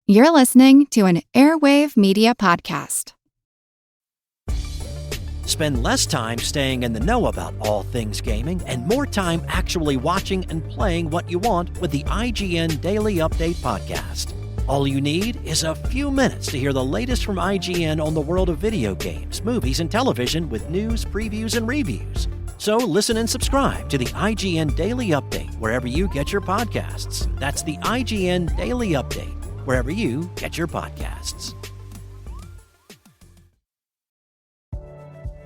You're listening to an Airwave Media podcast. Spend less time staying in the know about all things gaming and more time actually watching and playing what you want with the IGN Daily Update podcast. All you need is a few minutes to hear the latest from IGN on the world of video games, movies, and television with news, previews, and reviews. So listen and subscribe to the IGN Daily Update wherever you get your podcasts. That's the IGN Daily Update, wherever you get your podcasts.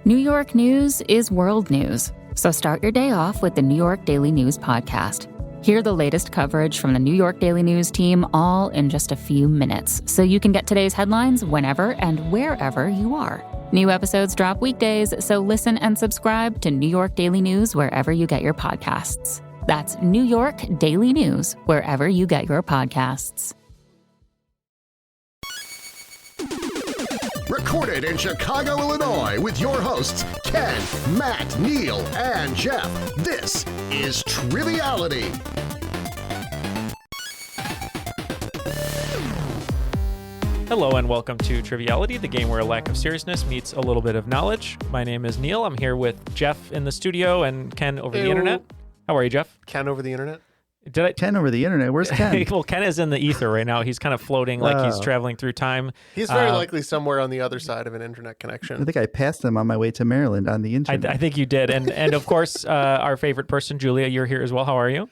New York news is world news, so start your day off with the New York Daily News podcast. Hear the latest coverage from the New York Daily News team all in just a few minutes, so you can get today's headlines whenever and wherever you are. New episodes drop weekdays, so listen and subscribe to New York Daily News wherever you get your podcasts. That's New York Daily News wherever you get your podcasts. Recorded in Chicago, Illinois, with your hosts, Ken, Matt, Neal, and Jeff. This is Triviality. Hello and welcome to Triviality, the game where a lack of seriousness meets a little bit of knowledge. My name is Neal. I'm here with Jeff in the studio and Ken over the internet. How are you, Jeff? Ken over the internet? Ken over the internet? Where's Ken? Well, Ken is in the ether right now. He's kind of floating like he's traveling through time. He's very likely somewhere on the other side of an internet connection. I think I passed him on my way to Maryland on the internet. I think you did. And of course, our favorite person, Julia, you're here as well. How are you?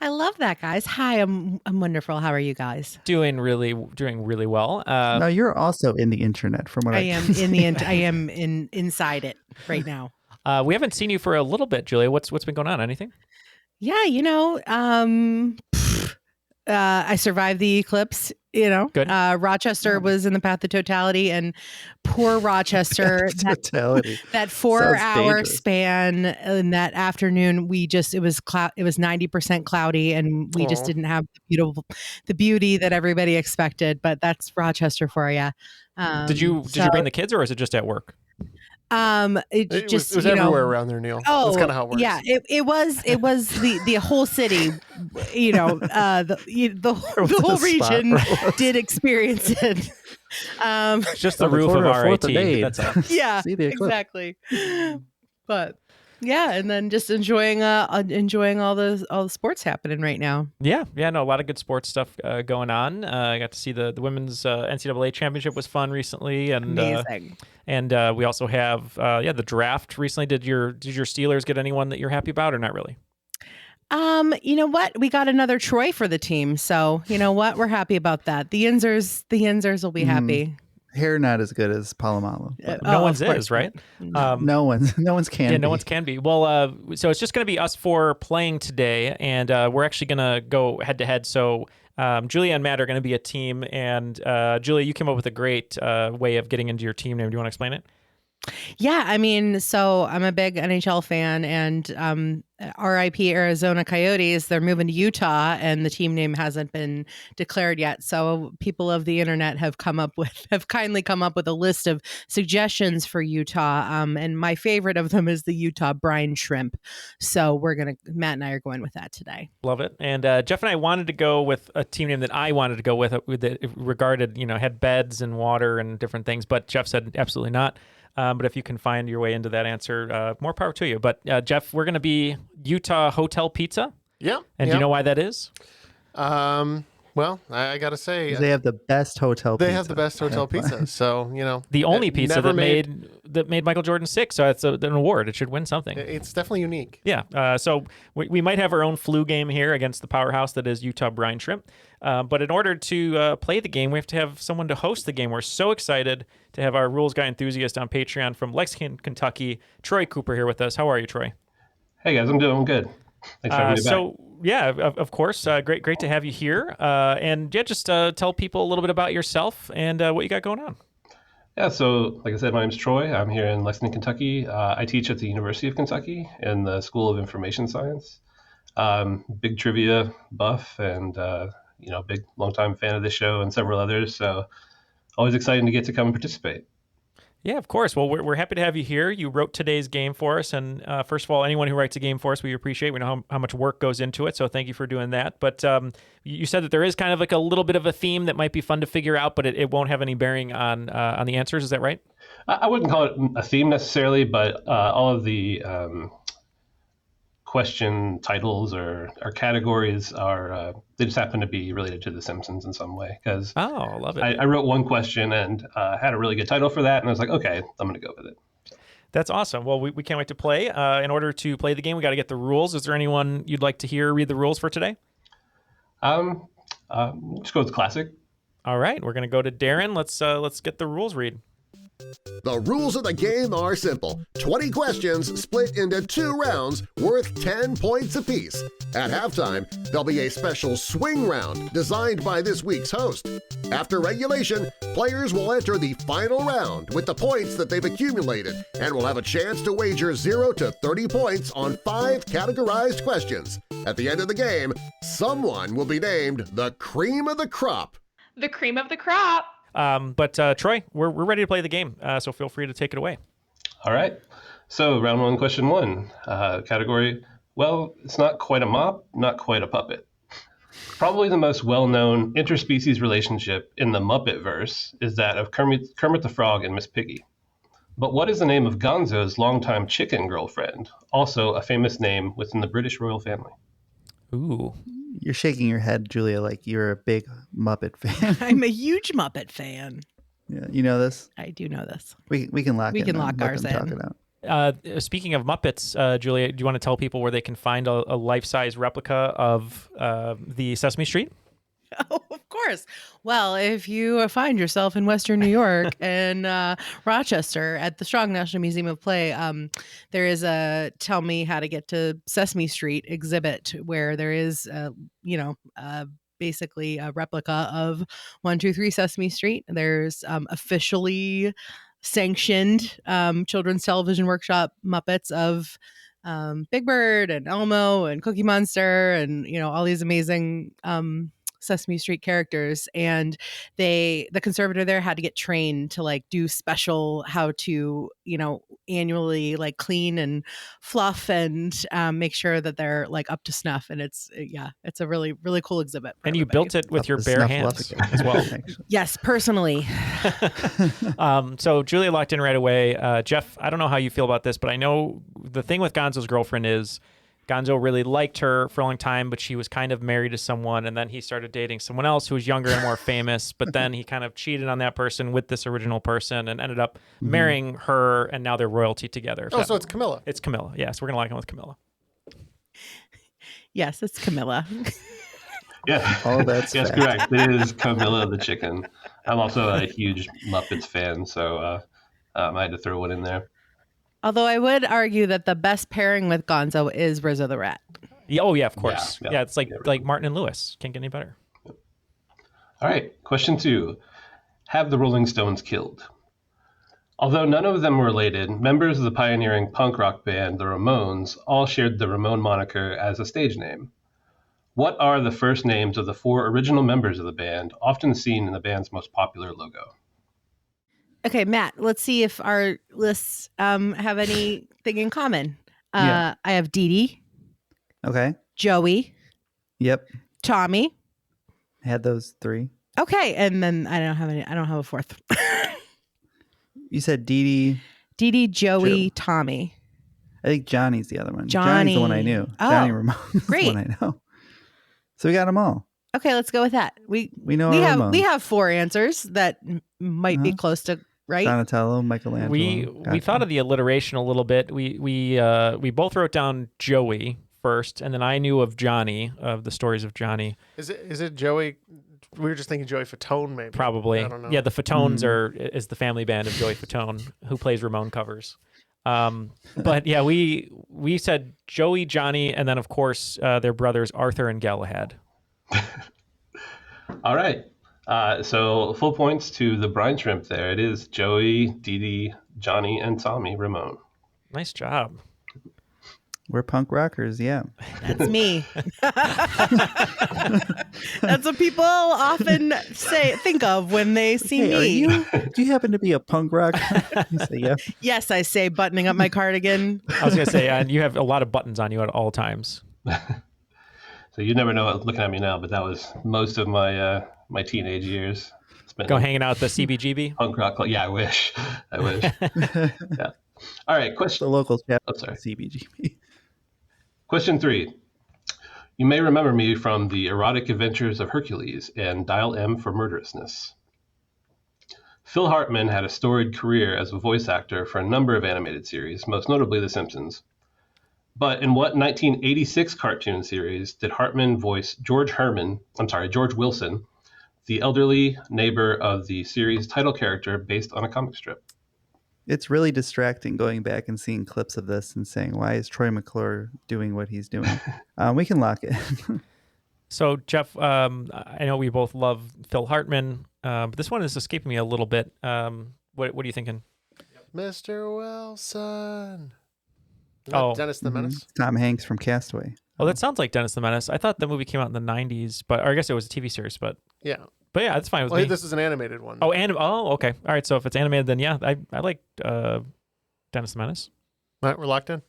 I love that, guys. Hi, I'm wonderful. How are you guys? Doing really well. No, you're also in the internet from what I am in the I am inside it right now. We haven't seen you for a little bit, Julia. What's been going on? Anything? Yeah, I survived the eclipse, Good. Rochester was in the path of totality, and poor Rochester, totality. that 4-hour span in that afternoon, it was 90% cloudy, and we just didn't have the beauty that everybody expected, but that's Rochester for you. Did you bring the kids, or is it just at work? It was everywhere around there, Neal. Oh, that's kind of how it works. Yeah, it was the whole city, the whole region did experience it. Just the roof of RIT. That's all. Yeah, exactly. But yeah, and then just enjoying all the sports happening right now. Yeah, no, a lot of good sports stuff going on. I got to see the women's NCAA championship was fun recently, and amazing. And we also have the draft recently. Did your Steelers get anyone that you're happy about, or not really? You know what? We got another Troy for the team, so you know what? We're happy about that. The Yinzers will be happy. Hair not as good as Palomalo. No one's is, right? No one's can be. Yeah, no one's can be. Well, so it's just going to be us four playing today, and we're actually going to go head to head. So Julia and Matt are going to be a team, and Julia, you came up with a great way of getting into your team name. Do you want to explain it? Yeah, I mean, so I'm a big NHL fan, and RIP Arizona Coyotes, they're moving to Utah, and the team name hasn't been declared yet. So people of the internet have kindly come up with a list of suggestions for Utah, and my favorite of them is the Utah brine shrimp. So Matt and I are going with that today. Love it. And Jeff and I wanted to go with a team name that I wanted to go with that regarded, had beds and water and different things, but Jeff said absolutely not. But if you can find your way into that answer, more power to you. But Jeff, we're going to be Utah Hotel Pizza. Yeah. And do you know why that is? Well, I got to say, they have the best hotel pizza. They have the best hotel pizza. So, the only pizza that made Michael Jordan sick. So it's an award. It should win something. It's definitely unique. Yeah. So we might have our own flu game here against the powerhouse that is Utah brine shrimp. But in order to play the game, we have to have someone to host the game. We're so excited to have our Rules Guy enthusiast on Patreon from Lexington, Kentucky, Troy Cooper here with us. How are you, Troy? Hey guys, I'm good. Thanks for having me back. So yeah, of course, great to have you here. And yeah, just tell people a little bit about yourself and what you got going on. Yeah, so like I said, my name's Troy. I'm here in Lexington, Kentucky. I teach at the University of Kentucky in the School of Information Science. Big trivia buff and big longtime fan of this show and several others. So always exciting to get to come and participate. Yeah, of course. Well, we're happy to have you here. You wrote today's game for us. And first of all, anyone who writes a game for us, we appreciate. We know how much work goes into it. So thank you for doing that. But you said that there is kind of like a little bit of a theme that might be fun to figure out, but it won't have any bearing on the answers. Is that right? I wouldn't call it a theme necessarily, but all of the question titles or categories are they just happen to be related to The Simpsons in some way. Because I love it. I wrote one question and had a really good title for that, and I was like, okay, I'm going to go with it. That's awesome. Well, we can't wait to play. In order to play the game, we got to get the rules. Is there anyone you'd like to hear read the rules for today? Just go with the classic. All right, we're going to go to Darren. Let's get the rules read. The rules of the game are simple. 20 questions split into 2 rounds worth 10 points apiece. At halftime, there'll be a special swing round designed by this week's host. After regulation, players will enter the final round with the points that they've accumulated and will have a chance to wager 0 to 30 points on 5 categorized questions. At the end of the game, someone will be named the cream of the crop. The cream of the crop. But Troy, we're ready to play the game, so feel free to take it away. All right. So round 1, question 1. Category, well, it's not quite a mop, not quite a puppet. Probably the most well-known interspecies relationship in the Muppet-verse is that of Kermit the Frog and Miss Piggy. But what is the name of Gonzo's longtime chicken girlfriend, also a famous name within the British royal family? Ooh. You're shaking your head, Julia, like you're a big Muppet fan. I'm a huge Muppet fan. Yeah, you know this? I do know this. We can lock ours in. Talk it out. Speaking of Muppets, Julia, do you want to tell people where they can find a life-size replica of the Sesame Street? Oh, of course. Well, if you find yourself in Western New York and Rochester at the Strong National Museum of Play, there is a Tell Me How to Get to Sesame Street exhibit where there is, basically a replica of 123 Sesame Street. There's officially sanctioned children's television workshop Muppets of Big Bird and Elmo and Cookie Monster and, all these amazing Sesame Street characters, and the conservator there had to get trained to do special how to annually clean and fluff and make sure that they're up to snuff, and it's a really, really cool exhibit. And you built it with your bare hands as well. Yes, personally. So Julia locked in right away. Jeff, I don't know how you feel about this, but I know the thing with Gonzo's girlfriend is Gonzo really liked her for a long time, but she was kind of married to someone, and then he started dating someone else who was younger and more famous, but then he kind of cheated on that person with this original person and ended up marrying her, and now they're royalty together. So it's Camilla. It's Camilla, yes. We're going to lock in with Camilla. Yes, it's Camilla. Yeah, that's yes, correct. It is Camilla the chicken. I'm also a huge Muppets fan, so I had to throw one in there. Although I would argue that the best pairing with Gonzo is Rizzo the Rat. Yeah, oh, yeah, of course. Yeah, it's like Martin and Lewis. Can't get any better. All right, question 2. Have the Rolling Stones killed? Although none of them were related, members of the pioneering punk rock band, the Ramones, all shared the Ramone moniker as a stage name. What are the first names of the 4 original members of the band, often seen in the band's most popular logo? Okay, Matt, let's see if our lists have anything in common. I have Dee Dee. Okay. Joey. Yep. Tommy. I had those 3. Okay, and then I don't have a fourth. You said Dee Dee, Joey, Tommy. I think Johnny's the other one. Johnny. Johnny's the one I knew. Oh, Johnny Ramone is great. the one I know. So we got them all. Okay, let's go with that. We know we have 4 answers that might be close to right. Donatello, Michelangelo. We thought of the alliteration a little bit. We both wrote down Joey first, and then I knew of Johnny, of the stories of Johnny. Is it Joey? We were just thinking Joey Fatone, maybe. Probably. I don't know. Yeah, the Fatones is the family band of Joey Fatone, who plays Ramone covers. But yeah, we said Joey, Johnny, and then of course their brothers Arthur and Galahad. All right. So full points to the brine shrimp there. It is Joey, Dee Dee, Johnny, and Tommy Ramone. Nice job. We're punk rockers, yeah. That's me. That's what people often think of when they see me. Do you happen to be a punk rocker? You say, yeah. Yes, I say, buttoning up my cardigan. I was going to say, and you have a lot of buttons on you at all times. So you never know looking at me now, but that was most of my my teenage years. Go hanging out at the CBGB? Punk rock club. Yeah, I wish. Yeah. All right, question. The local chapter. Oh, sorry. CBGB. Question 3. You may remember me from the Erotic Adventures of Hercules and Dial M for Murderousness. Phil Hartman had a storied career as a voice actor for a number of animated series, most notably The Simpsons. But in what 1986 cartoon series did Hartman voice George Wilson, the elderly neighbor of the series' title character based on a comic strip? It's really distracting going back and seeing clips of this and saying, why is Troy McClure doing what he's doing? We can lock it. So, Jeff, I know we both love Phil Hartman, but this one is escaping me a little bit. What are you thinking? Mr. Wilson. Oh, Dennis the Menace? Tom Hanks from Castaway. Oh, that sounds like Dennis the Menace. I thought the movie came out in the 90s, or I guess it was a TV series, but yeah. But yeah, that's fine with me. This is an animated one. Oh, okay. All right, so if it's animated, then yeah, I like Dennis the Menace. All right, we're locked in?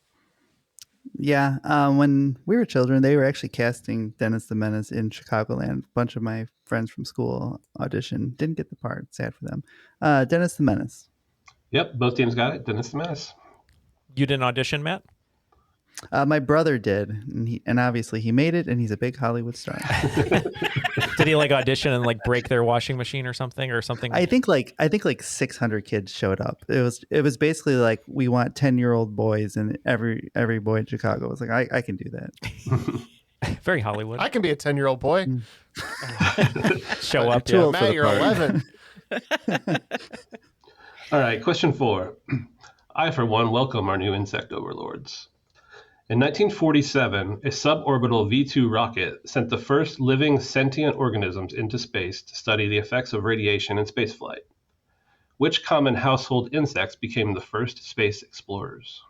Yeah, when we were children, they were actually casting Dennis the Menace in Chicagoland. A bunch of my friends from school auditioned. Didn't get the part. Sad for them. Dennis the Menace. Yep, both teams got it. Dennis the Menace. You didn't audition, Matt? My brother did, and obviously he made it, and he's a big Hollywood star. Did he audition and break their washing machine or something? I think 600 kids showed up. It was basically we want 10-year-old boys, and every boy in Chicago was like, I can do that. Very Hollywood. I can be a 10-year-old boy. Show up. Yeah. Matt, you're 11. All right, question 4. I, for one, welcome our new insect overlords. In 1947, a suborbital V-2 rocket sent the first living sentient organisms into space to study the effects of radiation in spaceflight. Which common household insects became the first space explorers?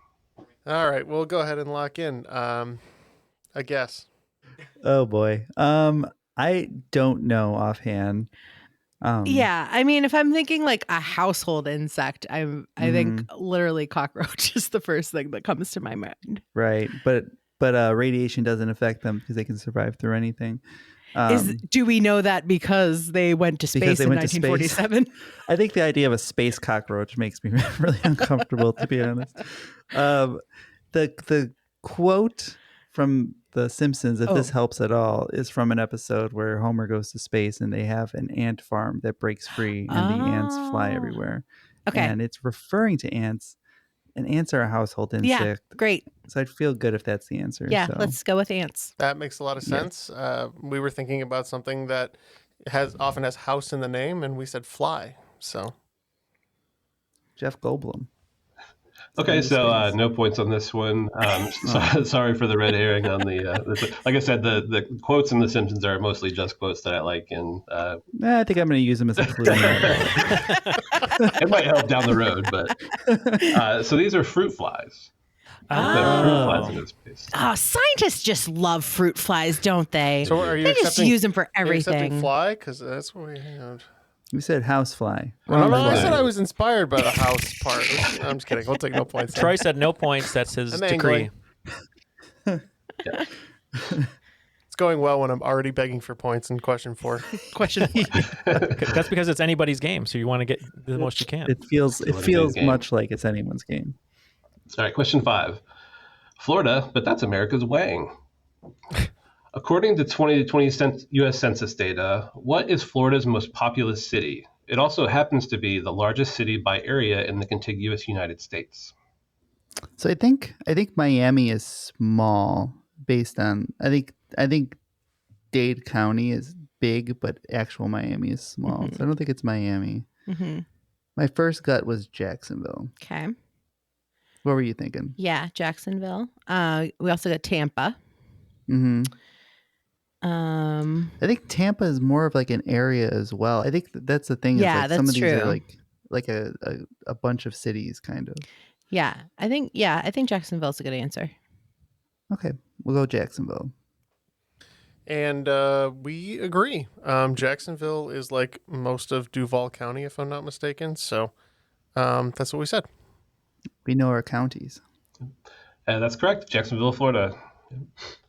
All right, we'll go ahead and lock in. I guess. Oh boy. I don't know offhand. Yeah, I mean, if I'm thinking a household insect, I think literally cockroach is the first thing that comes to my mind. Right, but radiation doesn't affect them because they can survive through anything. Do we know that because they went to space in 1947? I think the idea of a space cockroach makes me really uncomfortable, to be honest. The quote from The Simpsons, if this helps at all, is from an episode where Homer goes to space and they have an ant farm that breaks free and the ants fly everywhere. Okay. And it's referring to ants, and ants are a household insect. Yeah, great. So I'd feel good if that's the answer. Yeah, so. let's go with ants. That makes a lot of sense. Yeah. We were thinking about something that often has house in the name, and we said fly. So Jeff Goldblum. Okay, so no points on this one. Sorry for the red herring on the. Like I said, the quotes in The Simpsons are mostly just quotes that I like, and I think I'm going to use them as a clue. It might help down the road, but so these are fruit flies. Fruit flies in this space. Oh, scientists just love fruit flies, don't they? So are you they just use them for everything. Are you accepting fly? Because that's what we have. You said housefly. I said I was inspired by the house part. I'm just kidding. We'll take no points. Troy said no points. That's his decree. It's going well when I'm already begging for points in question 4. That's because it's anybody's game, so you want to get the most you can. It feels much like it's anyone's game. All right, question 5. Florida, but that's America's Wang. According to 2020 U.S. Census data, what is Florida's most populous city? It also happens to be the largest city by area in the contiguous United States. So I think Miami is small based on I think Dade County is big, but actual Miami is small. So I don't think it's Miami. Mm-hmm. My first gut was Jacksonville. Okay. What were you thinking? Yeah, Jacksonville. We also got Tampa. Mm-hmm. I think Tampa is more of an area as well. I think that's the thing. Yeah, is that's some of true. These are a bunch of cities, kind of. Yeah, I think Jacksonville's a good answer. Okay, we'll go Jacksonville. And we agree. Jacksonville is like most of Duval County, if I'm not mistaken. So that's what we said. We know our counties. That's correct. Jacksonville, Florida.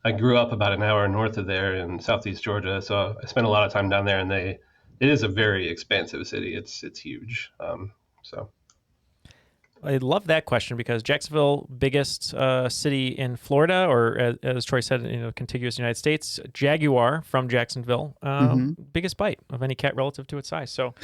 I grew up about an hour north of there in southeast Georgia, so I spent a lot of time down there, and it is a very expansive city. It's huge. So I love that question because Jacksonville, biggest city in Florida, or as Troy said, contiguous United States. Jaguar from Jacksonville, biggest bite of any cat relative to its size. So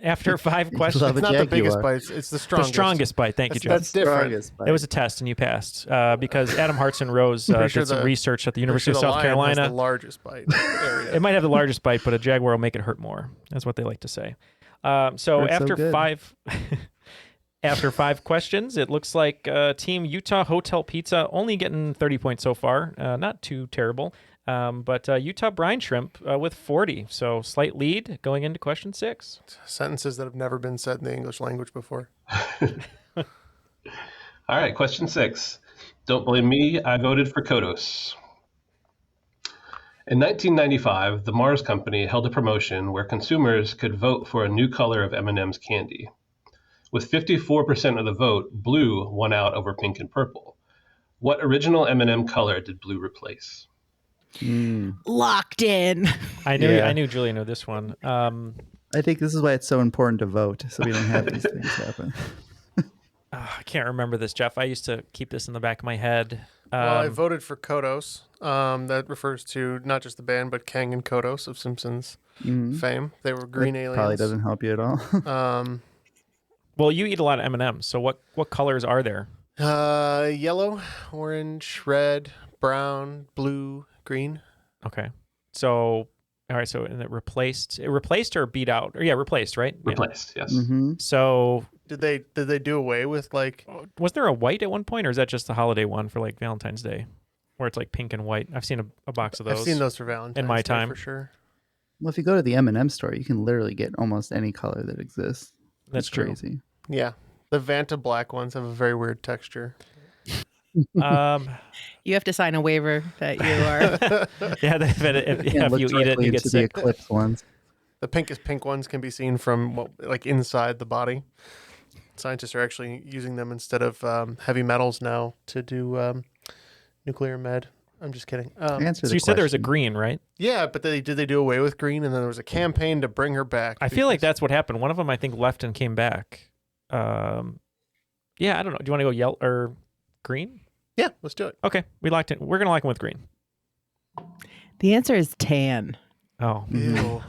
after 5 questions, Love It's a not the biggest Jaguar. bite; it's the strongest. the strongest bite. Thank you, Jeff. That's different. Strongest bite. It was a test, and you passed because Adam Hartson Rose Pretty sure did some the- research at the Pretty University sure of the South lion has Carolina. the largest bite area. It might have the largest bite, but a jaguar will make it hurt more. That's what they like to say. So Hurts so after good. 5 after 5 questions, it looks like Team Utah Hotel Pizza only getting 30 points so far. Not too terrible. But Utah Brine Shrimp with 40. So slight lead going into question 6. Sentences that have never been said in the English language before. all right, question 6. Don't blame me. I voted for Kodos. In 1995, the Mars Company held a promotion where consumers could vote for a new color of M&M's candy. With 54% of the vote, blue won out over pink and purple. What original M&M color did blue replace? Locked in. I knew Yeah. I knew Julia knew this one. I think this is why it's so important to vote, so we don't have these things happen. I can't remember this, Jeff. I used to keep this in the back of my head. Well, I voted for Kodos. That refers to not just the band, but Kang and Kodos of Simpsons fame. They were green aliens. Probably doesn't help you at all. Well, you eat a lot of M&Ms, so what colors are there? Yellow, orange, red, brown, blue, green. Okay. So, all right. So, and it replaced or beat out? Or, yeah, replaced, right? Yeah. Replaced, yes. So, Did they do away with like? was there a white at one point, or is that just the holiday one for like Valentine's Day, where it's like pink and white? I've seen a box of those. I've seen those for Valentine's my Day time. for sure. Well, if you go to the M&M store, you can literally get almost any color that exists. That's It's true. crazy. Yeah, the Vanta black ones have a very weird texture. You have to sign a waiver that you are. Yeah, if you eat it, you get into the sick. Eclipse ones. The pinkest pink ones can be seen from like inside the body. Scientists are actually using them instead of heavy metals now to do nuclear med. I'm just kidding. Answer So the you said there was a question. green, right? Yeah, but did they do away with green? And then there was a campaign to bring her back. I feel like because- that's what happened. One of them, I think, left and came back. Yeah, I don't know. Do you want to go yellow or green? Yeah, let's do it. Okay, we locked in. We're gonna lock in with green. The answer is tan. Oh, Ew.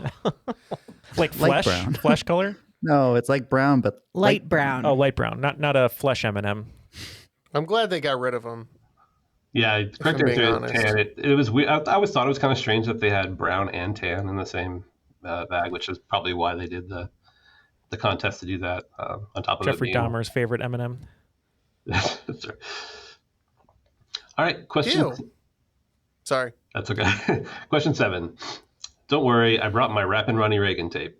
like Light flesh, brown. flesh color. No, it's like brown, but Light brown. Oh, light brown, not a flesh M&M. I'm glad they got rid of them. Yeah, correct I'm being answer is honest. tan. It was weird. I always thought it was kind of strange that they had brown and tan in the same bag, which is probably why they did the contest to do that. On top of Jeffrey it being, Dahmer's favorite M&M. That's right. All right, question. Ew. Sorry. That's okay. Question 7. Don't worry, I brought my Rappin' Ronnie Reagan tape.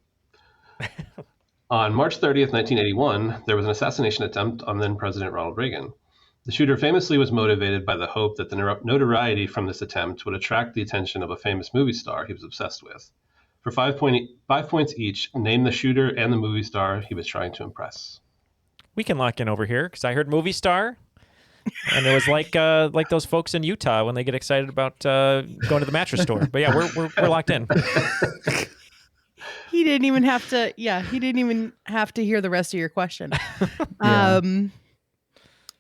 On March 30th, 1981, there was an assassination attempt on then President Ronald Reagan. The shooter famously was motivated by the hope that the notoriety from this attempt would attract the attention of a famous movie star he was obsessed with. For 5 points each, name the shooter and the movie star he was trying to impress. We can lock in over here because I heard movie star, and it was like those folks in Utah when they get excited about going to the mattress store. But yeah, we're locked in. He didn't even have to. Yeah, he didn't even have to hear the rest of your question.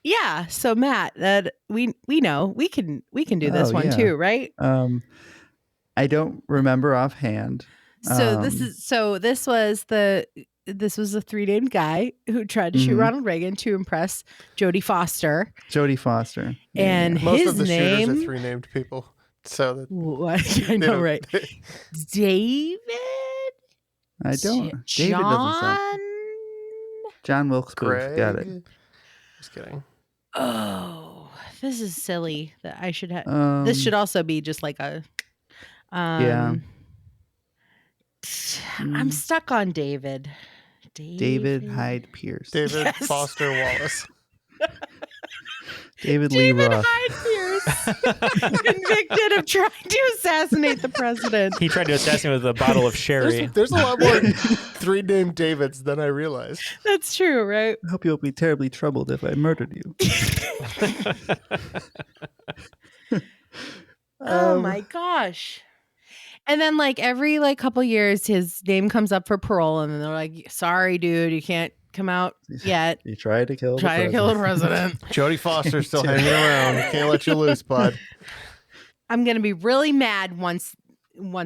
Yeah. So Matt, that we know we can do this Oh, one yeah. too, right? I don't remember offhand. So this was a 3-named guy who tried to shoot Ronald Reagan to impress Jodie Foster, Jodie Foster. and Most his of the name. shooters are 3 named people. So that What? I they know, don't- right? David. I don't. David doesn't sound. John Wilkes Booth. Greg. Got it. Just kidding. Oh, this is silly. That I should have. This should also be just like a. Yeah. I'm stuck on David. David Hyde Pierce. David Yes. Foster Wallace. David Lee David Roth. Hyde Pierce. convicted of trying to assassinate the president. He tried to assassinate with a bottle of sherry. There's a lot more three named Davids than I realized. That's true, right? I hope you'll be terribly troubled if I murdered you. Oh my gosh. And then like every like couple years his name comes up for parole and then they're like, sorry dude, you can't come out yet. You tried to kill Try to kill the president. Jodie Foster's still hanging around. Can't let you loose, bud. I'm gonna be really mad once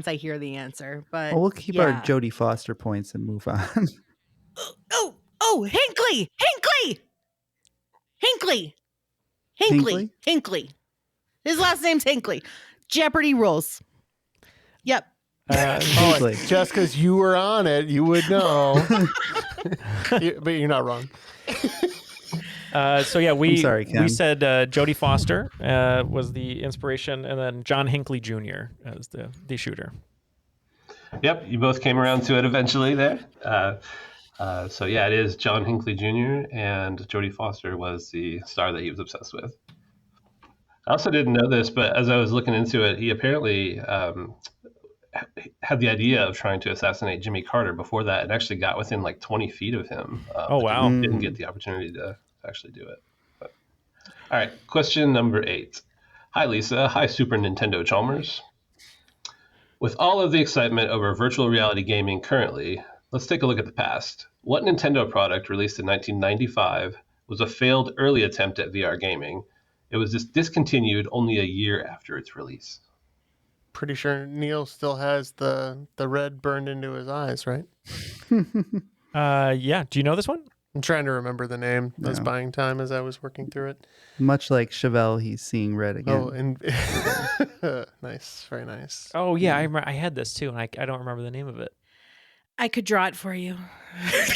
I hear the answer. But Well, we'll keep our Jodie Foster points and move on. Oh, Hinckley. His last name's Hinckley. Jeopardy rules. Yep. Hinckley. Just because you were on it, you would know. But you're not wrong. So yeah, we Ken. said Jodie Foster was the inspiration, and then John Hinckley Jr. as the shooter. Yep, you both came around to it eventually there. So yeah, it is John Hinckley Jr. and Jodie Foster was the star that he was obsessed with. I also didn't know this, but as I was looking into it, he apparently had the idea of trying to assassinate Jimmy Carter before that, and actually got within like 20 feet of him. Oh wow! Didn't get the opportunity to actually do it. But. All right, question number 8. Hi Lisa. Hi Super Nintendo Chalmers. With all of the excitement over virtual reality gaming currently, let's take a look at the past. What Nintendo product released in 1995 was a failed early attempt at VR gaming? It was discontinued only a year after its release. Pretty sure Neal still has the red burned into his eyes, right? Yeah. Do you know this one? I'm trying to remember the name. I was No. buying time as I was working through it. Much like Chevelle, he's seeing red again. Oh, and nice. Very nice. Oh yeah, I had this too, and I don't remember the name of it. I could draw it for you.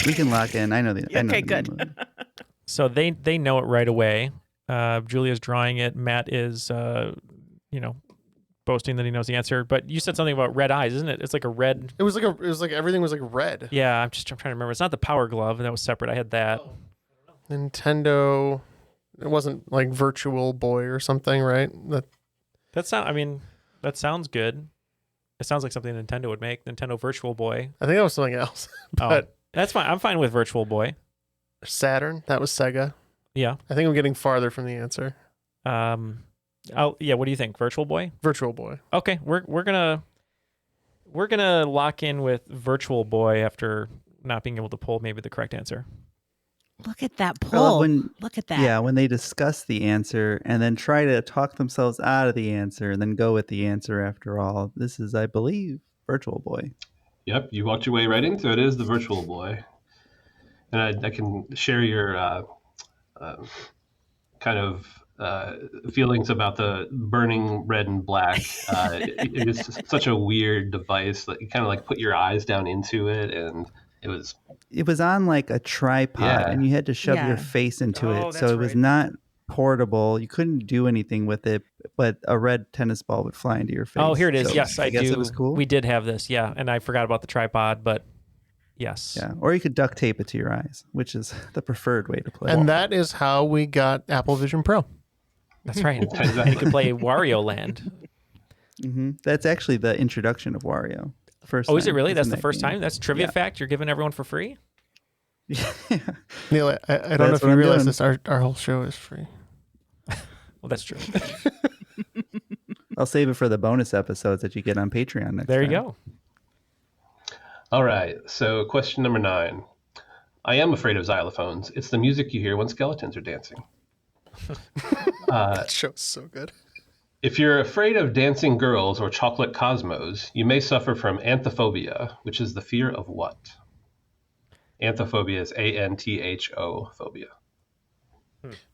We can lock in. I know the. I know Okay, the good. name of it. So they know it right away. Julia's drawing it. Matt is boasting that he knows the answer. But you said something about red eyes, isn't it? It's like a red. It was like everything was like red. Yeah, I'm trying to remember. It's not the Power Glove. That was separate. I had that. Nintendo. It wasn't like Virtual Boy or something, right? That sounds good. It sounds like something Nintendo would make. Nintendo Virtual Boy. I think that was something else. But that's fine. I'm fine with Virtual Boy. Saturn. That was Sega. Yeah. I think I'm getting farther from the answer. What do you think? Virtual Boy? Virtual Boy. Okay, we're gonna lock in with Virtual Boy after not being able to pull maybe the correct answer. Look at that I pull. love when- Look at that. Yeah, when they discuss the answer and then try to talk themselves out of the answer and then go with the answer after all. This is, I believe, Virtual Boy. Yep, you walked your way right into it. It is the Virtual Boy. And I can share your kind of feelings about the burning red and black. It is just such a weird device that you kind of like put your eyes down into it, and it was on like a tripod Yeah. and you had to shove Yeah. your face into Oh, it. that's So it was right. not portable. You couldn't do anything with it, but a red tennis ball would fly into your face. Oh, here it is. So Yes, I guess do. it was cool. We did have this, yeah, and I forgot about the tripod, but yes. Yeah, or you could duct tape it to your eyes, which is the preferred way to play. And that is how we got Apple Vision Pro. That's right. And you could play Wario Land. That's actually the introduction of Wario. First. Oh, is it time really? was That's in the that first game. time? That's trivia Yeah. fact you're giving everyone for free? Neal, I don't know That's if what you I'm realize doing. this. Our whole show is free. Well, that's true. I'll save it for the bonus episodes that you get on Patreon next There you time. go. All right, so question number 9. I am afraid of xylophones. It's the music you hear when skeletons are dancing. That show's so good. If you're afraid of dancing girls or chocolate cosmos, you may suffer from anthophobia, which is the fear of what? Anthophobia is A-N-T-H-O phobia.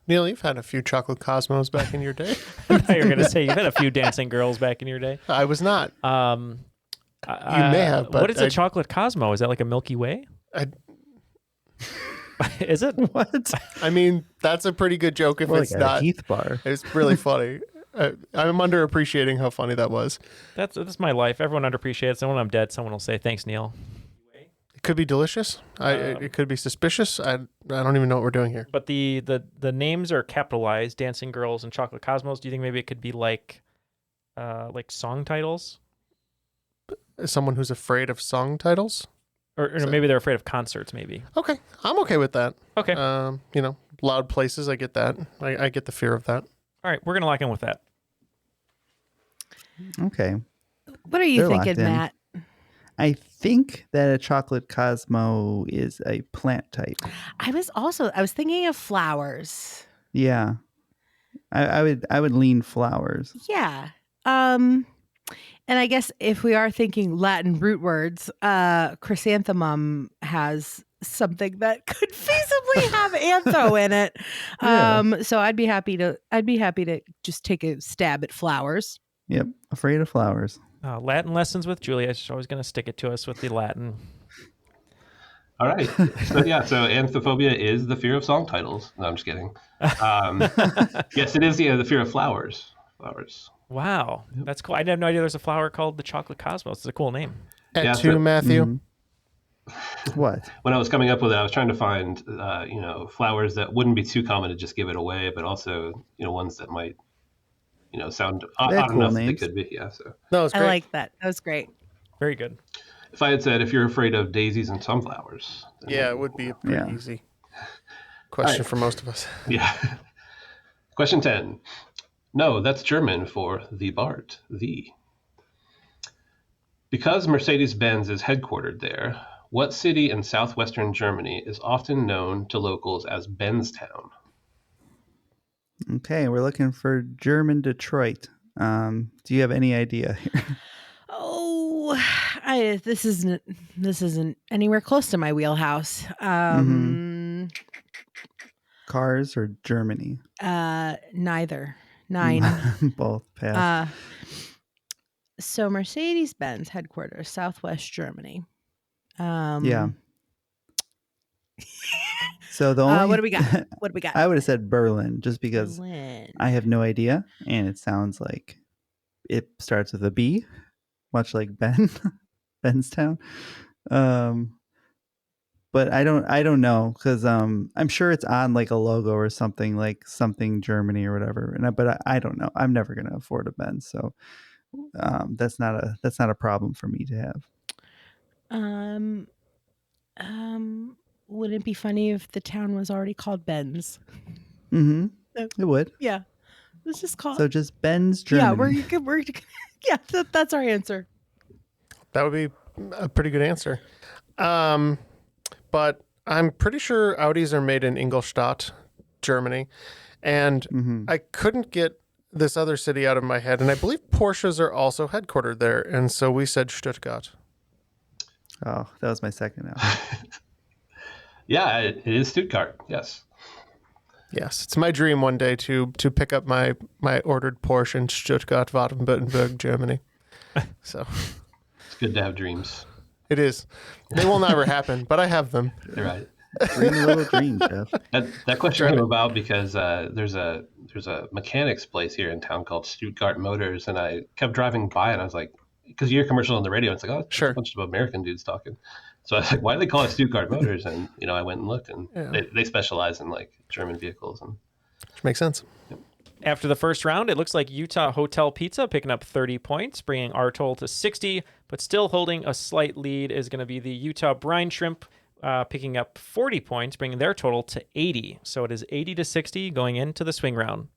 Neal, you've had a few chocolate cosmos back in your day. I thought you were going to say you've had a few dancing girls back in your day. I was not. You may have, but what is a chocolate Cosmo? Is that like a Milky Way? Is it? What? I mean, that's a pretty good joke if More it's like not. a Heath bar. It's really funny. I'm underappreciating how funny that was. That's my life. Everyone underappreciates it. When I'm dead, someone will say, "Thanks, Neal." could be delicious. It could be suspicious. I don't even know what we're doing here. But the names are capitalized: Dancing Girls and Chocolate Cosmos. Do you think maybe it could be like song titles? Someone who's afraid of song titles? Or maybe they're afraid of concerts, maybe. Okay. I'm okay with that. Okay. Loud places, I get that. I get the fear of that. All right, we're going to lock in with that. Okay. What are you They're thinking, locked in. Matt? I think that a chocolate Cosmo is a plant type. I was thinking of flowers. Yeah. I would lean flowers. Yeah. And I guess if we are thinking Latin root words, chrysanthemum has something that could feasibly have antho in it. Yeah. So I'd be happy to just take a stab at flowers. Yep. Afraid of flowers. Latin lessons with Julia. She's always going to stick it to us with the Latin. All right. So anthrophobia is the fear of song titles. No, I'm just kidding. Yes, it is the fear of flowers. Flowers. Wow, that's cool. I had no idea there's a flower called the Chocolate Cosmos. It's a cool name. Matthew. What? When I was coming up with it, I was trying to find, flowers that wouldn't be too common to just give it away, but also, ones that might, sound odd cool enough names. that they could be. Yeah. So No, it's great. I like that. That was great. Very good. if I had said, if you're afraid of daisies and sunflowers. Yeah, it would be a pretty easy question for most of us. Yeah. Question 10. No, that's German for the Bart, the. Because Mercedes-Benz is headquartered there, what city in southwestern Germany is often known to locals as Benztown? Okay, we're looking for German Detroit. Do you have any idea here? Oh, this isn't anywhere close to my wheelhouse. Cars or Germany? Neither. 9. Both pass. So Mercedes-Benz headquarters, Southwest Germany. Yeah. So the only what do we got? I would have said Berlin, just because Berlin. I have no idea, and it sounds like it starts with a B, much like Benstown. But I don't know, because I'm sure it's on like a logo or something, like something Germany or whatever. But I don't know. I'm never gonna afford a Benz, so that's not a problem for me to have. Wouldn't it be funny if the town was already called Benz? Mm-hmm. It would. Yeah, let's just call. So just Benz, Germany. Yeah, we're yeah. That's our answer. That would be a pretty good answer. But I'm pretty sure Audis are made in Ingolstadt, Germany, and I couldn't get this other city out of my head, and I believe Porsches are also headquartered there, and so we said Stuttgart. Oh, that was my second out. Yeah, it is Stuttgart. Yes. Yes, it's my dream one day to pick up my ordered Porsche in Stuttgart, Baden-Württemberg, Germany. So It's good to have dreams. it is. They will never happen, but I have them. You're right. Dream a little dream, Jeff. That question came about because there's a mechanics place here in town called Stuttgart Motors, and I kept driving by and I was like, because you hear commercials on the radio, and it's like, oh, it's Sure. a bunch of American dudes talking. So I was like, why do they call it Stuttgart Motors? And I went and looked, and they specialize in like German vehicles. And Which makes sense. After the first round, it looks like Utah Hotel Pizza picking up 30 points, bringing our total to 60, but still holding a slight lead is going to be the Utah Brine Shrimp picking up 40 points, bringing their total to 80. So it is 80-60 going into the swing round.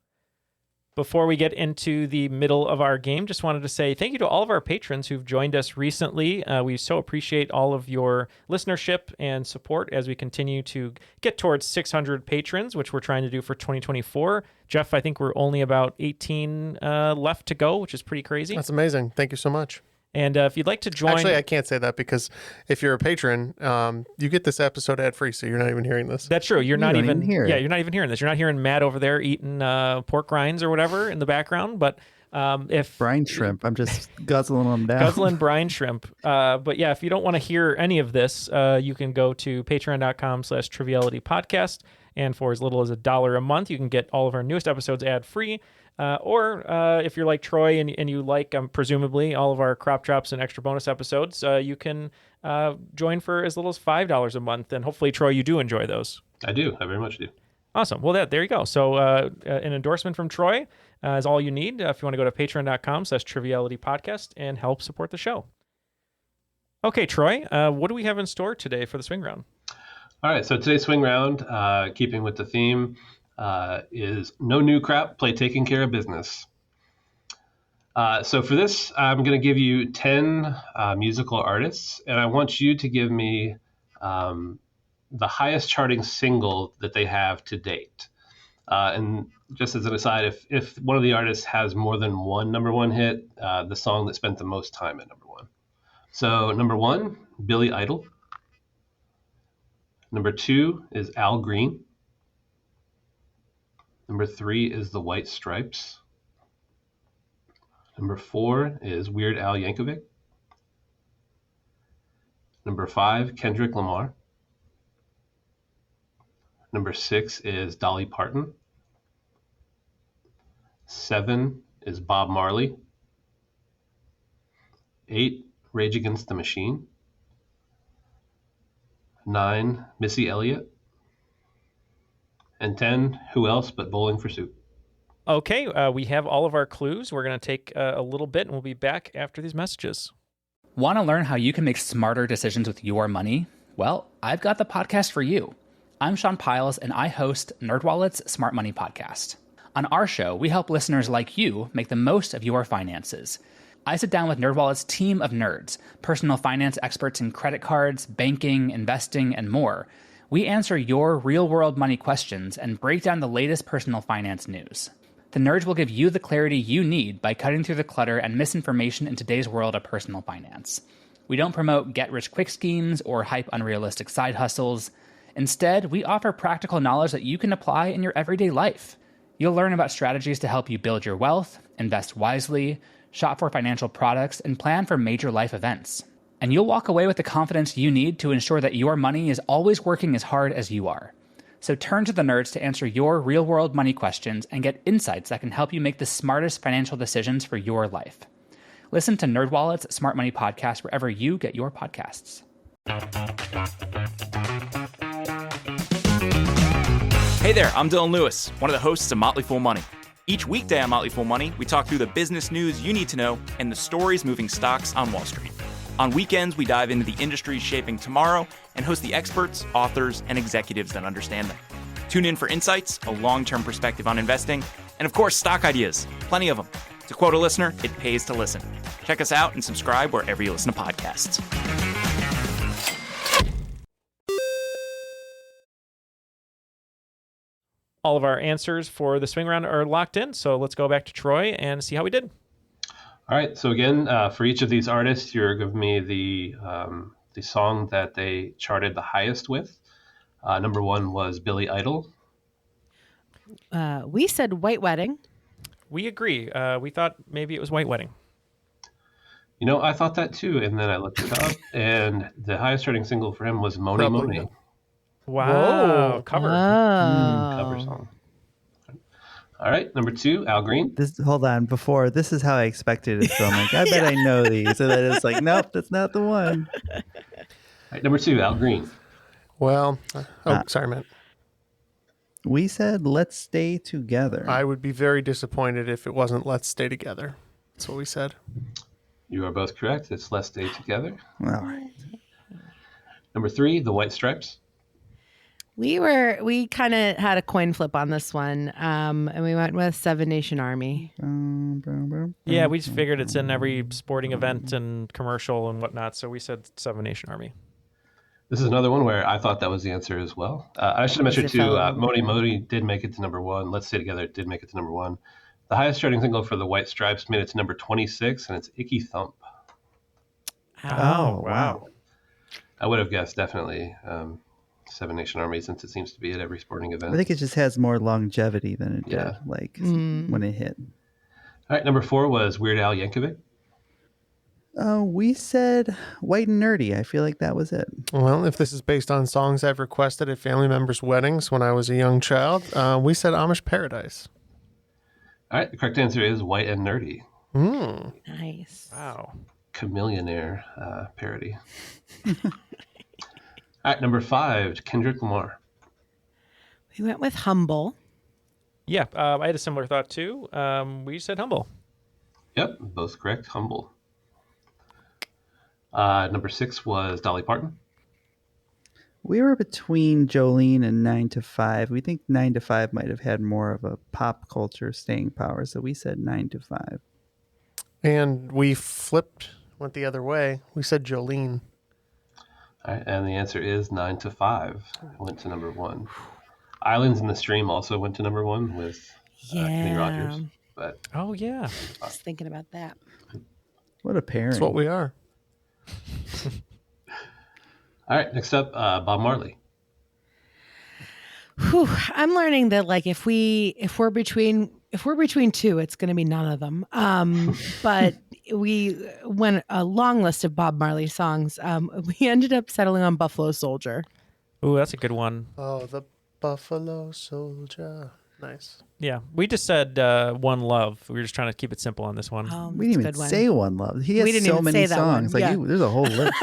Before we get into the middle of our game, just wanted to say thank you to all of our patrons who've joined us recently. We so appreciate all of your listenership and support as we continue to get towards 600 patrons, which we're trying to do for 2024. Jeff, I think we're only about 18 left to go, which is pretty crazy. That's amazing. Thank you so much. And if you'd like to join... Actually, I can't say that because if you're a patron, you get this episode ad-free, so you're not even hearing this. That's true. You're not even hearing you're not even hearing this. You're not hearing Matt over there eating pork rinds or whatever in the background. But if Brine shrimp, I'm just guzzling them down. guzzling brine shrimp. But yeah, if you don't want to hear any of this, you can go to patreon.com/trivialitypodcast. And for as little as $1 a month, you can get all of our newest episodes ad-free, Or if you're like Troy and you like, presumably, all of our crop drops and extra bonus episodes, you can join for as little as $5 a month. And hopefully, Troy, you do enjoy those. I do. I very much do. Awesome. Well, there you go. So an endorsement from Troy is all you need if you want to go to patreon.com/trivialitypodcast and help support the show. Okay, Troy, what do we have in store today for the swing round? All right, so today's swing round, keeping with the theme, is no new crap, play taking care of business. So for this, I'm going to give you 10 musical artists, and I want you to give me the highest charting single that they have to date. And just as an aside, if one of the artists has more than one number one hit, the song that spent the most time at number one. So number 1, Billy Idol. Number 2 is Al Green. Number 3 is the White Stripes. Number 4 is Weird Al Yankovic. Number 5, Kendrick Lamar. Number 6 is Dolly Parton. 7 is Bob Marley. 8, Rage Against the Machine. 9, Missy Elliott. And 10, who else but Bowling for Soup? Okay, we have all of our clues. We're going to take a little bit, and we'll be back after these messages. Want to learn how you can make smarter decisions with your money? Well, I've got the podcast for you. I'm Sean Piles, and I host NerdWallet's Smart Money Podcast. On our show, we help listeners like you make the most of your finances. I sit down with NerdWallet's team of nerds, personal finance experts in credit cards, banking, investing, and more. We answer your real-world money questions and break down the latest personal finance news. The nerds will give you the clarity you need by cutting through the clutter and misinformation in today's world of personal finance. We don't promote get-rich-quick schemes or hype unrealistic side hustles. Instead, we offer practical knowledge that you can apply in your everyday life. You'll learn about strategies to help you build your wealth, invest wisely, shop for financial products, and plan for major life events. And you'll walk away with the confidence you need to ensure that your money is always working as hard as you are. So turn to the nerds to answer your real-world money questions and get insights that can help you make the smartest financial decisions for your life. Listen to NerdWallet's Smart Money Podcast wherever you get your podcasts. Hey there, I'm Dylan Lewis, one of the hosts of Motley Fool Money. Each weekday on Motley Fool Money, we talk through the business news you need to know and the stories moving stocks on Wall Street. On weekends, we dive into the industries shaping tomorrow and host the experts, authors, and executives that understand them. Tune in for insights, a long-term perspective on investing, and of course, stock ideas. Plenty of them. To quote a listener, it pays to listen. Check us out and subscribe wherever you listen to podcasts. All of our answers for the swing round are locked in, so let's go back to Troy and see how we did. All right. So again, for each of these artists, you're giving me the song that they charted the highest with. Number 1 was Billy Idol. We said White Wedding. We agree. We thought maybe it was White Wedding. You know, I thought that too, and then I looked it up, and the highest charting single for him was Money Money. Wow. Whoa. Cover. Cover song. All right, number 2, Al Green. Hold on. Before, this is how I expected it. So I'm like, I bet I know these. And then it's like, nope, that's not the one. All right, number 2, Al Green. Well, sorry, Matt. We said, let's stay together. I would be very disappointed if it wasn't Let's Stay Together. That's what we said. You are both correct. It's Let's Stay Together. All right. Number 3, The White Stripes. We kind of had a coin flip on this one, and we went with Seven Nation Army. Yeah, we just figured it's in every sporting event and commercial and whatnot, so we said Seven Nation Army. This is another one where I thought that was the answer as well. I should have mentioned too, Modi Modi did make it to number 1. Let's Stay Together did make it to number 1. The highest charting single for the White Stripes made it to number 26, and it's Icky Thump. Oh, wow. I would have guessed definitely Seven Nation Army, since it seems to be at every sporting event. I think it just has more longevity than it did, when it hit. All right, number 4 was Weird Al Yankovic. We said White and Nerdy. I feel like that was it. Well, if this is based on songs I've requested at family members' weddings when I was a young child, we said Amish Paradise. All right, the correct answer is White and Nerdy. Nice. Wow. Chameleonaire parody. All right, number 5, Kendrick Lamar. We went with Humble. Yeah, I had a similar thought too. We said Humble. Yep, both correct. Humble. Number 6 was Dolly Parton. We were between Jolene and 9 to 5. We think 9 to 5 might have had more of a pop culture staying power, so we said 9 to 5. And we went the other way. We said Jolene. All right, and the answer is 9 to 5. Went to number 1. Islands in the Stream also went to number 1 with Kenny Rogers. But Oh yeah. Just thinking about that. What a pairing. That's what we are. all right, next up, Bob Marley. Whew, I'm learning that like if we're between two, it's going to be none of them. But we went a long list of Bob Marley songs. We ended up settling on Buffalo Soldier. Ooh, that's a good one. Oh, the Buffalo Soldier. Nice. Yeah, we just said One Love. We were just trying to keep it simple on this one. We didn't even say One Love. He has We didn't so even many say that one. songs. Like Yeah. there's a whole list.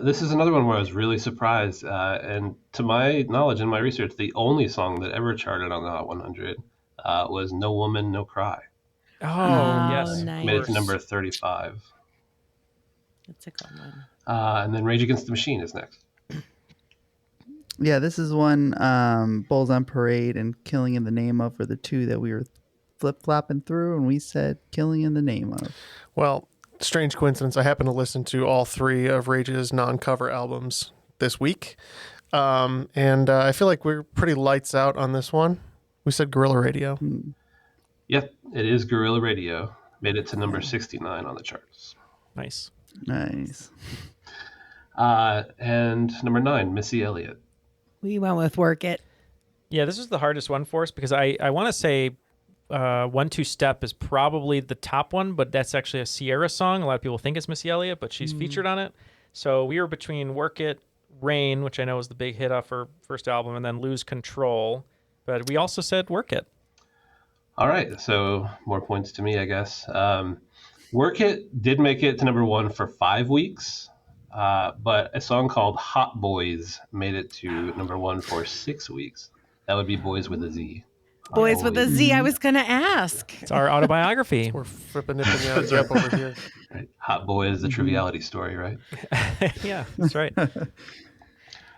This is another one where I was really surprised. And to my knowledge and my research, the only song that ever charted on the Hot 100 was No Woman, No Cry. Oh, yes. Nice. Made it to number 35. That's a good one. And then Rage Against the Machine is next. Yeah, this is one Bulls on Parade and Killing in the Name of were the two that we were flip-flopping through, and we said Killing in the Name of. Well, strange coincidence. I happened to listen to all 3 of Rage's non-cover albums this week. And I feel like we're pretty lights out on this one. We said Guerrilla Radio. Yep, it is Guerrilla Radio. Made it to number 69 on the charts. Nice. Nice. And number 9, Missy Elliott. We went with Work It. Yeah, this is the hardest one for us because I want to say 1-2 Step is probably the top one, but that's actually a Sierra song. A lot of people think it's Missy Elliott, but she's featured on it. So we were between Work It, Rain, which I know was the big hit off her first album, and then Lose Control. But we also said Work It. All right, so more points to me, I guess. Work It did make it to number 1 for 5 weeks, but a song called Hot Boys made it to number 1 for 6 weeks. That would be Boys with a Z. Boys with a Z, I was going to ask. It's our autobiography. We're flipping nipping out Jeff over here. Right. Hot Boys, the Triviality story, right? Yeah, that's right.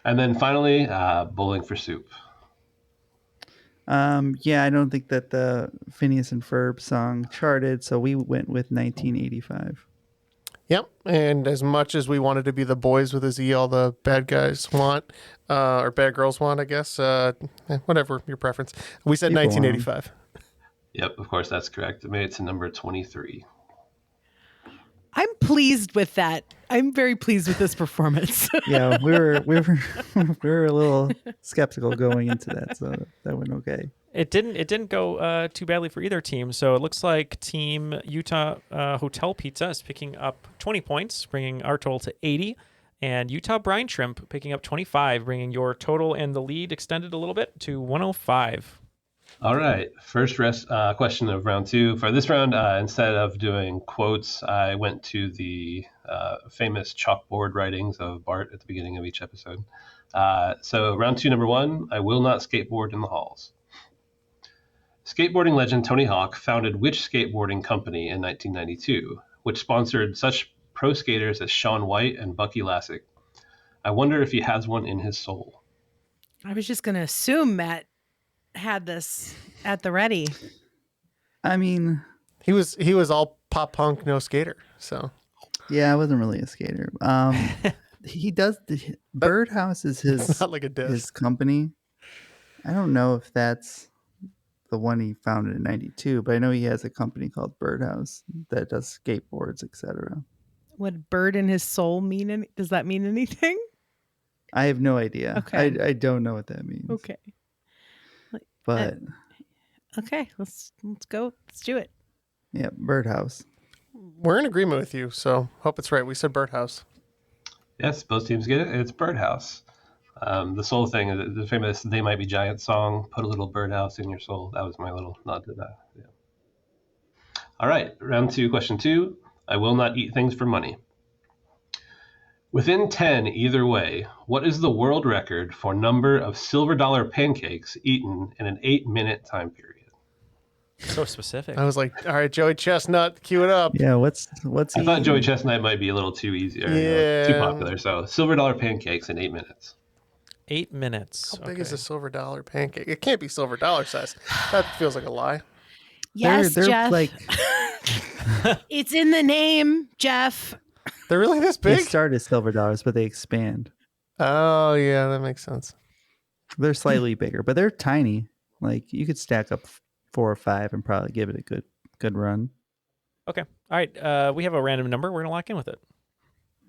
And then finally, Bowling for Soup. Yeah, I don't think that the Phineas and Ferb song charted, so we went with 1985. Yep. And as much as we wanted to be the boys with a Z, all the bad guys want, or bad girls want, I guess, whatever your preference. We said 1985. Yep, of course, that's correct. It made it to number 23. I'm pleased with that. I'm very pleased with this performance. Yeah, we were a little skeptical going into that, so that went okay. It didn't go too badly for either team. So it looks like Team Utah Hotel Pizza is picking up 20 points, bringing our total to 80. And Utah Brine Shrimp picking up 25, bringing your total and the lead extended a little bit to 105. All right. First question of round 2. For this round, instead of doing quotes, I went to the famous chalkboard writings of Bart at the beginning of each episode. So round 2, number 1, I will not skateboard in the halls. Skateboarding legend Tony Hawk founded which skateboarding company in 1992, which sponsored such pro skaters as Shaun White and Bucky Lasek? I wonder if he has one in his soul. I was just going to assume Matt had this at the ready. I mean, he was all pop punk, no skater. So yeah, I wasn't really a skater. He does Birdhouse is his not like a disc. His company. I don't know if that's the one he founded in 92, but I know he has a company called Birdhouse that does skateboards, etc. Would bird in his soul mean does that mean anything? I have no idea. Okay. I don't know what that means. Okay. But okay, let's go. Let's do it. Yeah, Birdhouse. We're in agreement with you, so hope it's right. We said Birdhouse. Yes, both teams get it. It's Birdhouse. The soul thing, the famous "They Might Be Giants" song, "Put a Little Birdhouse in Your Soul." That was my little nod to that. Yeah. All right, round 2, question 2. I will not eat things for money. Within 10 either way, what is the world record for number of silver dollar pancakes eaten in an 8-minute time period? So specific. I was like, all right, Joey Chestnut, cue it up. Yeah, what's I thought Joey Chestnut might be a little too easy, or too popular. So silver dollar pancakes in 8 minutes. 8 minutes. How big is a silver dollar pancake? It can't be silver dollar size. That feels like a lie. Yes, they're Jeff. like It's in the name, Jeff. They're really this they big? start as silver dollars, but they expand. Oh, yeah, that makes sense. They're slightly bigger, but they're tiny. Like you could stack up 4 or 5 and probably give it a good run. Okay. All right. We have a random number. We're going to lock in with it.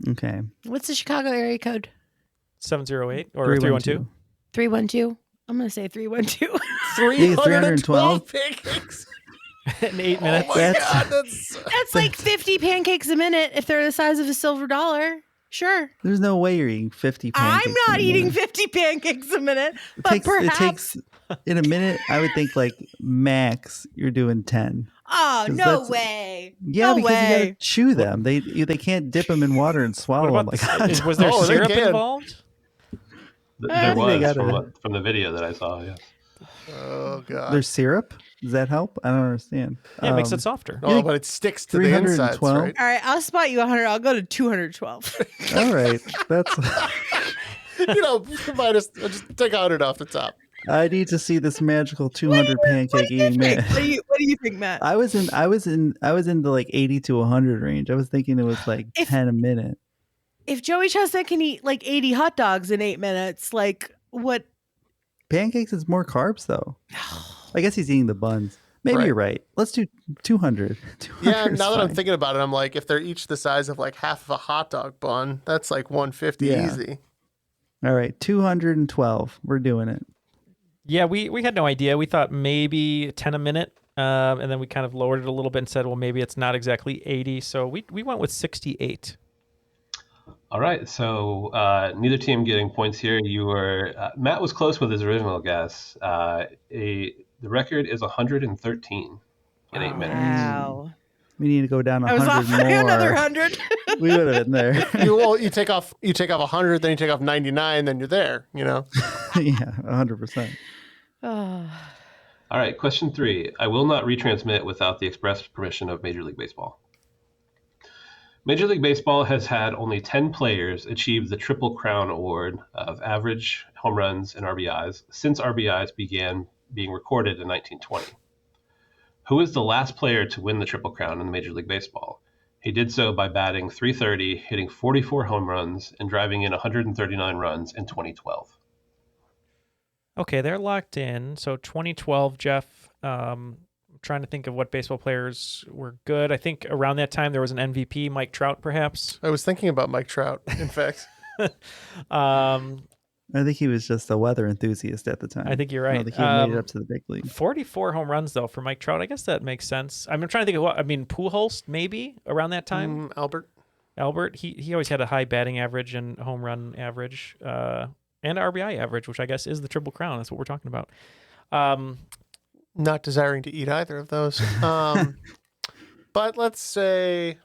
Okay. What's the Chicago area code? 708 or 312? 312. I'm going to say 312. 312 pancakes. In 8 minutes. Oh my God, That's like 50 pancakes a minute if they're the size of a silver dollar. Sure. There's no way you're eating 50 pancakes. I'm not eating 50 pancakes a minute, but It perhaps. takes in a minute. I would think like max you're doing 10. Oh, 'Cause no that's- way. Yeah, No because you way. gotta chew them. They can't dip them in water and swallow What them. about Like hot dogs. was there Oh, they syrup can. involved? There think they was gotta- from the video that I saw. Yeah. Oh, God. There's syrup. Does that help? I don't understand. Yeah, it makes it softer. Oh, but it sticks to the insides, 312? right? All right, I'll spot you 100. I'll go to 212. All right, that's. Just take 100 off the top. I need to see this magical 200 pancake eating minute. What do you think, Matt? I was in the like 80 to 100 range. I was thinking it was like 10 a minute. If Joey Chestnut can eat like 80 hot dogs in 8 minutes, like what? Pancakes is more carbs though. I guess he's eating the buns. Maybe Right. you're right. Let's do 200. 200 Yeah, is now that I'm fine. thinking about it, I'm like, if they're each the size of like half of a hot dog bun, that's like 150 Yeah. easy. All right, 212. We're doing it. Yeah, we had no idea. We thought maybe 10 a minute, and then we kind of lowered it a little bit and said, well, maybe it's not exactly 80. So we went with 68. All right, so neither team getting points here. You were Matt was close with his original guess. The record is 113 in 8 minutes. Wow. We need to go down I was 100 off by more. another 100. We would have been there. you take off 100, then you take off 99, then you're there. Yeah, 100%. Oh. All right, question 3. I will not retransmit without the express permission of Major League Baseball. Major League Baseball has had only 10 players achieve the Triple Crown Award of average home runs and RBIs since RBIs began being recorded in 1920. Who is the last player to win the Triple Crown in Major League Baseball? He did so by batting .330, hitting 44 home runs, and driving in 139 runs in 2012. Okay, they're locked in. So 2012, Jeff. Trying to think of what baseball players were good. I think around that time there was an MVP, Mike Trout, perhaps. I was thinking about Mike Trout, in fact. I think he was just a weather enthusiast at the time. I think you're I right. don't think he made it up to the big league. 44 home runs though for Mike Trout. I guess that makes sense. I'm trying to think of what. I mean, Pujols maybe around that time. Albert. He always had a high batting average and home run average, and RBI average, which I guess is the Triple Crown. That's what we're talking about. Not desiring to eat either of those. But let's say,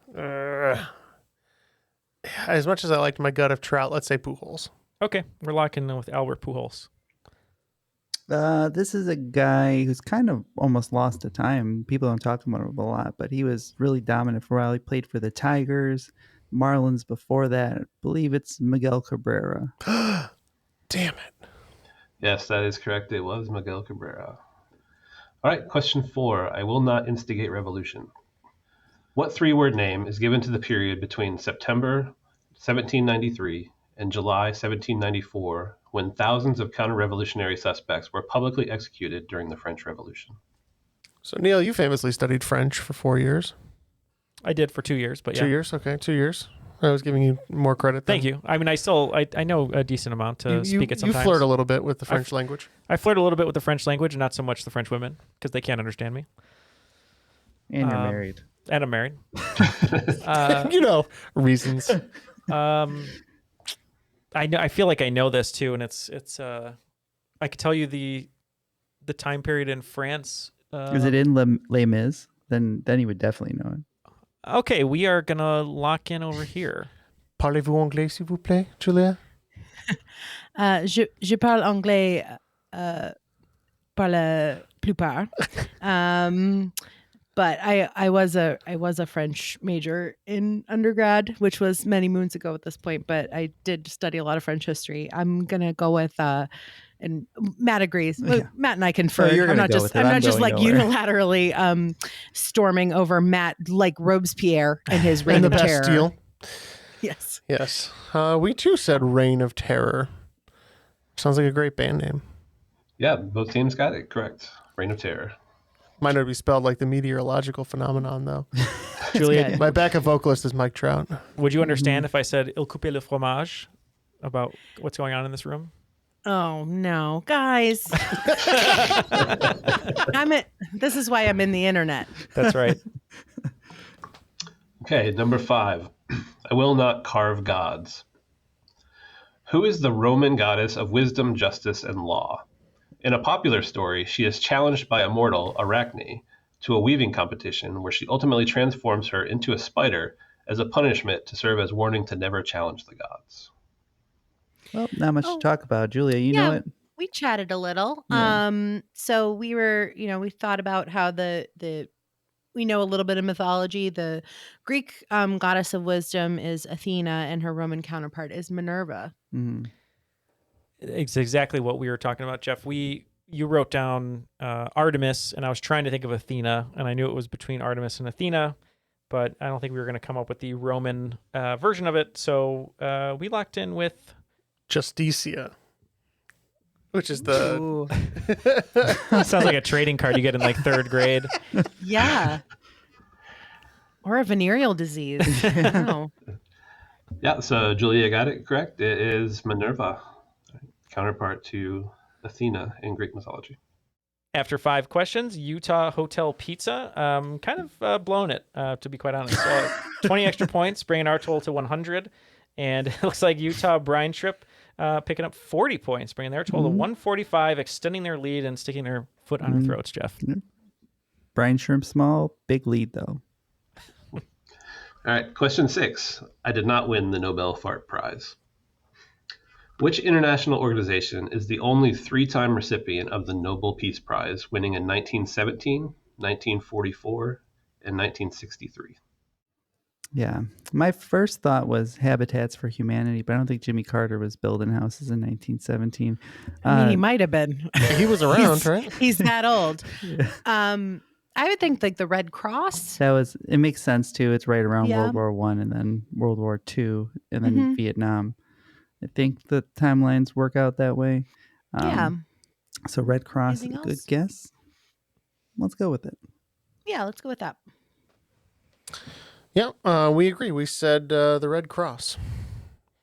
as much as I liked my gut of Trout, let's say Pujols. Okay, we're locking in with Albert Pujols. This is a guy who's kind of almost lost to time. People don't talk about him a lot, but he was really dominant for a while. He played for the Tigers, Marlins before that. I believe it's Miguel Cabrera. Damn it. Yes, that is correct. It was Miguel Cabrera. All right, question 4. I will not instigate revolution. What 3-word name is given to the period between September 1793 and July 1794, when thousands of counter-revolutionary suspects were publicly executed during the French Revolution? So, Neal, you famously studied French for 4 years. I did for 2 years, but yeah. 2 years? Okay, 2 years. I was giving you more credit. Thank you. I mean, I know a decent amount to speak it sometimes. You flirt a little bit with the French language. I flirt a little bit with the French language, and not so much the French women, because they can't understand me. And you're married. And I'm married. Reasons. I feel like I know this too, and it's I could tell you the time period in France. Is it in Les Mis? Then you would definitely know it. Okay, we are gonna lock in over here. Parlez-vous anglais, s'il vous plaît, Julia? Je parle anglais pour la plupart. But I was a French major in undergrad, which was many moons ago at this point. But I did study a lot of French history. I'm gonna go with and Matt agrees. Yeah. Matt and I conferred. you're I'm gonna not go just with it. I'm I'm not just going like nowhere. unilaterally storming over Matt like Robespierre and his reign In the of terror. Bastille. Yes. Yes. We too said Reign of Terror. Sounds like a great band name. Yeah, both teams got it correct. Reign of Terror. Might not be spelled like the meteorological phenomenon, though. Julia, My backup vocalist is Mike Trout. would you understand if I said "Il coupe le fromage" about what's going on in this room? Oh no, guys! This is why I'm in the internet. That's right. Okay, number 5. I will not carve gods. Who is the Roman goddess of wisdom, justice, and law? In a popular story, she is challenged by a mortal, Arachne, to a weaving competition where she ultimately transforms her into a spider as a punishment to serve as warning to never challenge the gods. Well, not much to talk about. Julia, you know it? We chatted a little. Yeah. So we were, we thought about how we know a little bit of mythology. The Greek goddess of wisdom is Athena, and her Roman counterpart is Minerva. Mm-hmm. It's exactly what we were talking about, Jeff. You wrote down Artemis, and I was trying to think of Athena, and I knew it was between Artemis and Athena, but I don't think we were going to come up with the Roman version of it. So we locked in with Justicia, which is the... sounds like a trading card you get in like 3rd grade. Yeah. Or a venereal disease. I don't know. Yeah, so Julia got it correct. It is Minerva, counterpart to Athena in Greek mythology. After 5 questions, Utah Hotel Pizza kind of blown it, to be quite honest. 20 extra points, bringing our total to 100. And it looks like Utah Brine Trip picking up 40 points, bringing their total to 145, extending their lead and sticking their foot on our throats, Jeff. Brine Shrimp Small, big lead though. All right, question 6. I did not win the Nobel Fart Prize. Which international organization is the only 3-time recipient of the Nobel Peace Prize, winning in 1917, 1944, and 1963? Yeah. My first thought was Habitats for Humanity, but I don't think Jimmy Carter was building houses in 1917. I mean, he might have been. He was around, right? He's that old. I would think like the Red Cross. It makes sense too. It's right around Yeah. World War One and then World War II and then Vietnam. I think the timelines work out that way. Yeah. So Red Cross Anything is a good else? guess. Let's go with it. Yeah, let's go with that. Yeah, we agree. We said the Red Cross.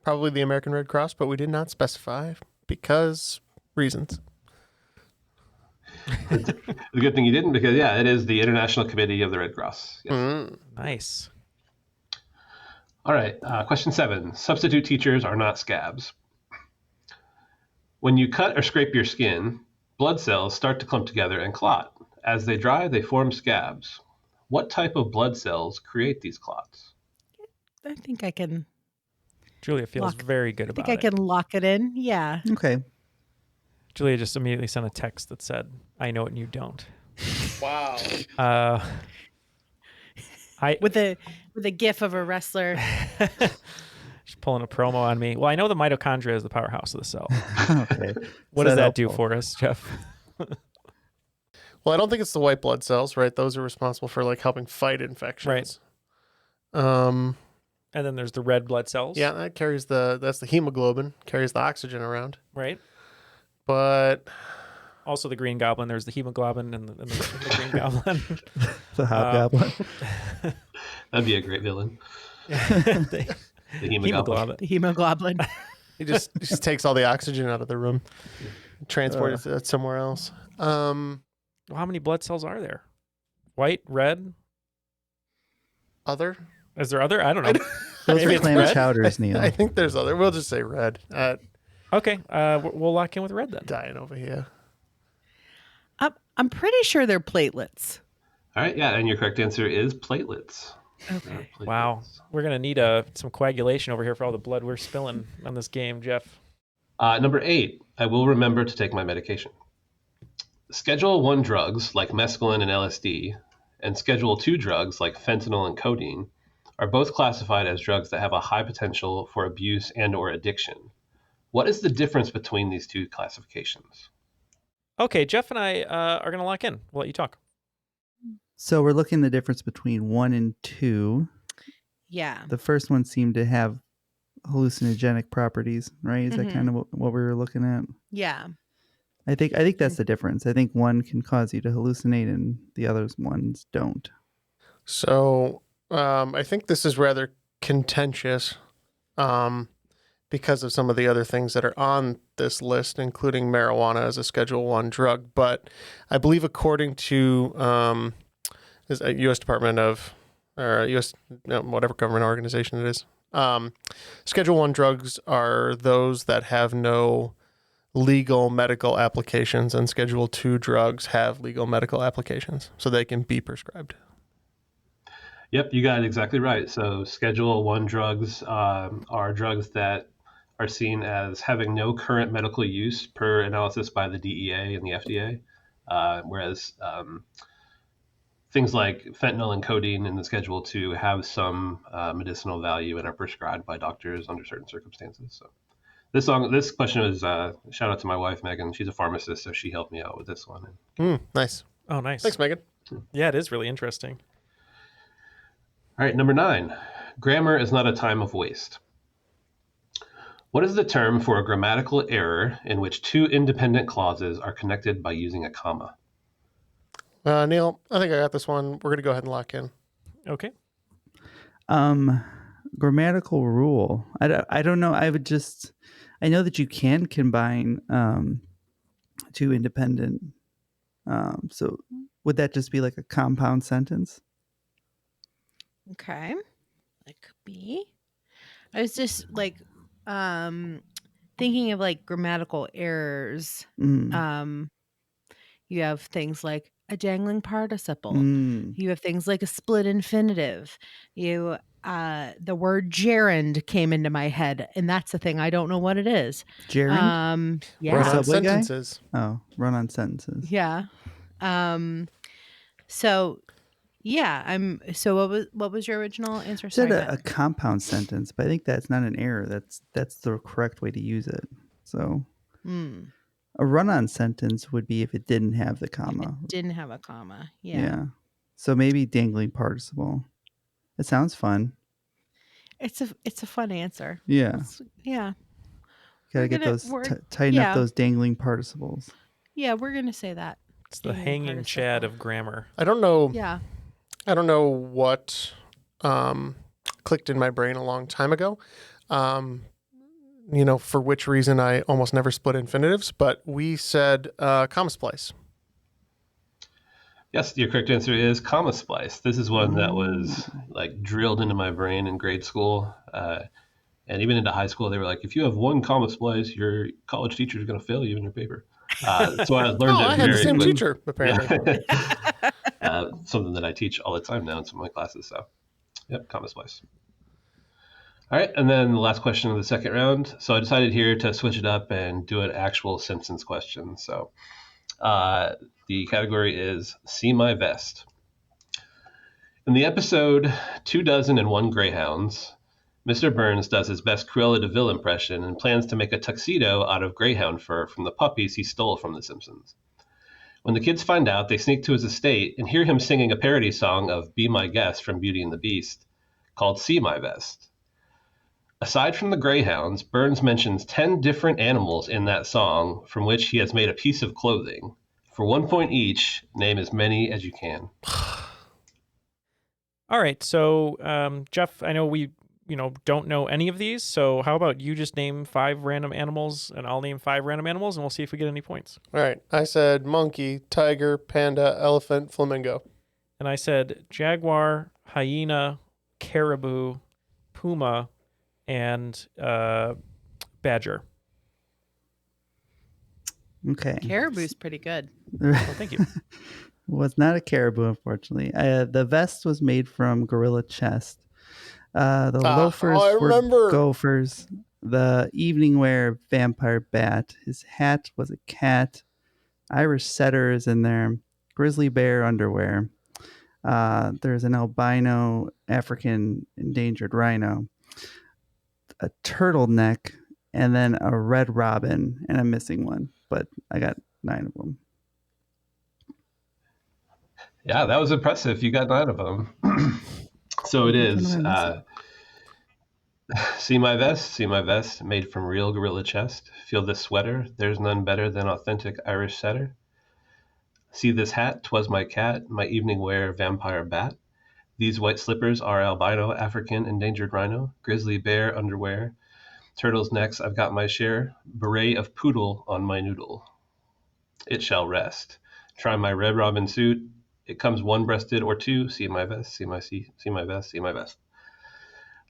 Probably the American Red Cross, but we did not specify because reasons. It's a good thing you didn't, because, yeah, it is the International Committee of the Red Cross. Yes. Nice. All right, question 7. Substitute teachers are not scabs. When you cut or scrape your skin, blood cells start to clump together and clot. As they dry, they form scabs. What type of blood cells create these clots? I think I can. Julia feels very good I about think I can lock it in. Yeah. Okay. Julia just immediately sent a text that said, "I know it and you don't." Wow. With a gif of a wrestler. She's pulling a promo on me. Well, I know the mitochondria is the powerhouse of the cell. Okay. What does that do for us, Jeff? Well, I don't think it's the white blood cells, right? Those are responsible for like helping fight infections. Right. And then there's the red blood cells. Yeah, that's the hemoglobin, carries the oxygen around. Right. But also the green goblin. There's the hemoglobin and the green goblin. The hobgoblin. That'd be a great villain. The hemoglobin. The hemoglobin. He just takes all the oxygen out of the room, transports it somewhere else. Well, how many blood cells are there? White, red? Other? Is there other? I don't know. Those Maybe are it's clam red? chowders, Neil. I think there's other. We'll just say red. Okay, we'll lock in with red then. Dying over here. I'm pretty sure they're platelets. All right, yeah, and your correct answer is platelets. Okay. Wow, we're gonna need some coagulation over here for all the blood we're spilling on this game, Jeff. Number 8, I will remember to take my medication. Schedule 1 drugs like mescaline and LSD, and Schedule 2 drugs like fentanyl and codeine are both classified as drugs that have a high potential for abuse and/or addiction. What is the difference between these two classifications? Okay, Jeff and I are gonna lock in. We'll let you talk. So we're looking at the difference between 1 and 2. Yeah. The first one seemed to have hallucinogenic properties, right? Is that kind of what we were looking at? Yeah. I think that's the difference. I think one can cause you to hallucinate and the other ones don't. So I think this is rather contentious because of some of the other things that are on this list, including marijuana as a Schedule 1 drug. But I believe according to is a U.S. Department of, or U.S. whatever government organization it is, Schedule 1 drugs are those that have no legal medical applications, and Schedule 2 drugs have legal medical applications, so they can be prescribed. Yep, you got it exactly right. So Schedule 1 drugs are drugs that are seen as having no current medical use per analysis by the DEA and the FDA, whereas things like fentanyl and codeine in the Schedule 2 have some medicinal value and are prescribed by doctors under certain circumstances. So this question is shout out to my wife, Megan. She's a pharmacist, so she helped me out with this one. Nice. Oh, nice. Thanks, Megan. Yeah, it is really interesting. All right, number 9. Grammar is not a time of waste. What is the term for a grammatical error in which 2 independent clauses are connected by using a comma? Neil, I think I got this one. We're going to go ahead and lock in. Okay. Grammatical rule. I don't know. I know that you can combine 2 independent. So would that just be like a compound sentence? Okay. That could be. I was just like thinking of like grammatical errors. You have things like a dangling participle. You have things like a split infinitive. The word gerund came into my head, and that's the thing. I don't know what it is. Gerund? Yeah. Run on Subway guy? sentences. Oh, run on sentences. Yeah. So yeah, so what was your original answer? I said Sorry, a compound sentence, but I think that's not an error. That's the correct way to use it. So a run-on sentence would be if it didn't have the comma. didn't have a comma. Yeah. Yeah. So maybe dangling participle. It sounds fun. It's a fun answer. Yeah. Yeah. Gotta get those tighten up those dangling participles. Yeah, we're gonna say that. It's the hanging chad of grammar. I don't know. Yeah. I don't know what clicked in my brain a long time ago. For which reason I almost never split infinitives, but we said comma splice. Yes, your correct answer is comma splice. This is one that was like drilled into my brain in grade school. And even into high school, they were like, if you have one comma splice, your college teacher is going to fail you in your paper. So I learned it. I had the same teacher, apparently. Something that I teach all the time now in some of my classes. So, yep, comma splice. All right, and then the last question of the second round. So I decided here to switch it up and do an actual sentence question. So the category is See My Vest. In the episode 24 Greyhounds, Mr. Burns does his best Cruella de Vil impression and plans to make a tuxedo out of greyhound fur from the puppies he stole from The Simpsons. When the kids find out, they sneak to his estate and hear him singing a parody song of Be My Guest from Beauty and the Beast called See My Vest. Aside from the greyhounds, Burns mentions 10 different animals in that song from which he has made a piece of clothing. For 1 point each, name as many as you can. All right, so Jeff, I know we don't know any of these, so how about you just name 5 random animals and I'll name 5 random animals and we'll see if we get any points. All right. I said monkey, tiger, panda, elephant, flamingo. And I said jaguar, hyena, caribou, puma, and badger. Okay. Caribou's pretty good. Well, thank you. Was not a caribou, unfortunately. The vest was made from gorilla chest. The loafers I remember. were gophers. The evening wear vampire bat. His hat was a cat. Irish setter is in there. Grizzly bear underwear. There's an albino African endangered rhino. A turtleneck, and then a red robin, and I'm missing one, but I got 9 of them. Yeah, that was impressive. You got 9 of them. So it is. See my vest, made from real gorilla chest. Feel this sweater, there's none better than authentic Irish setter. See this hat, 'twas my cat, my evening wear vampire bat. These white slippers are albino African endangered rhino. Grizzly bear underwear. Turtles necks, I've got my share. Beret of poodle on my noodle. It shall rest. Try my red robin suit. It comes one-breasted or two. See my vest, see my vest, see my vest.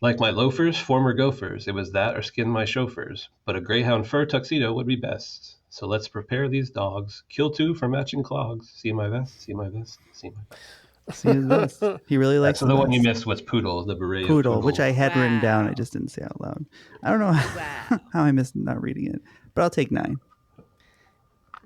Like my loafers, former gophers, it was that or skin my chauffeurs. But a greyhound fur tuxedo would be best. So let's prepare these dogs. Kill 2 for matching clogs. See my vest, see my vest, see my vest. See his vest. He really likes So the one you missed was poodle, the beret of poodle, which I had written down. I Wow. just didn't say out loud. I don't know Wow. how I missed not reading it, but I'll take 9.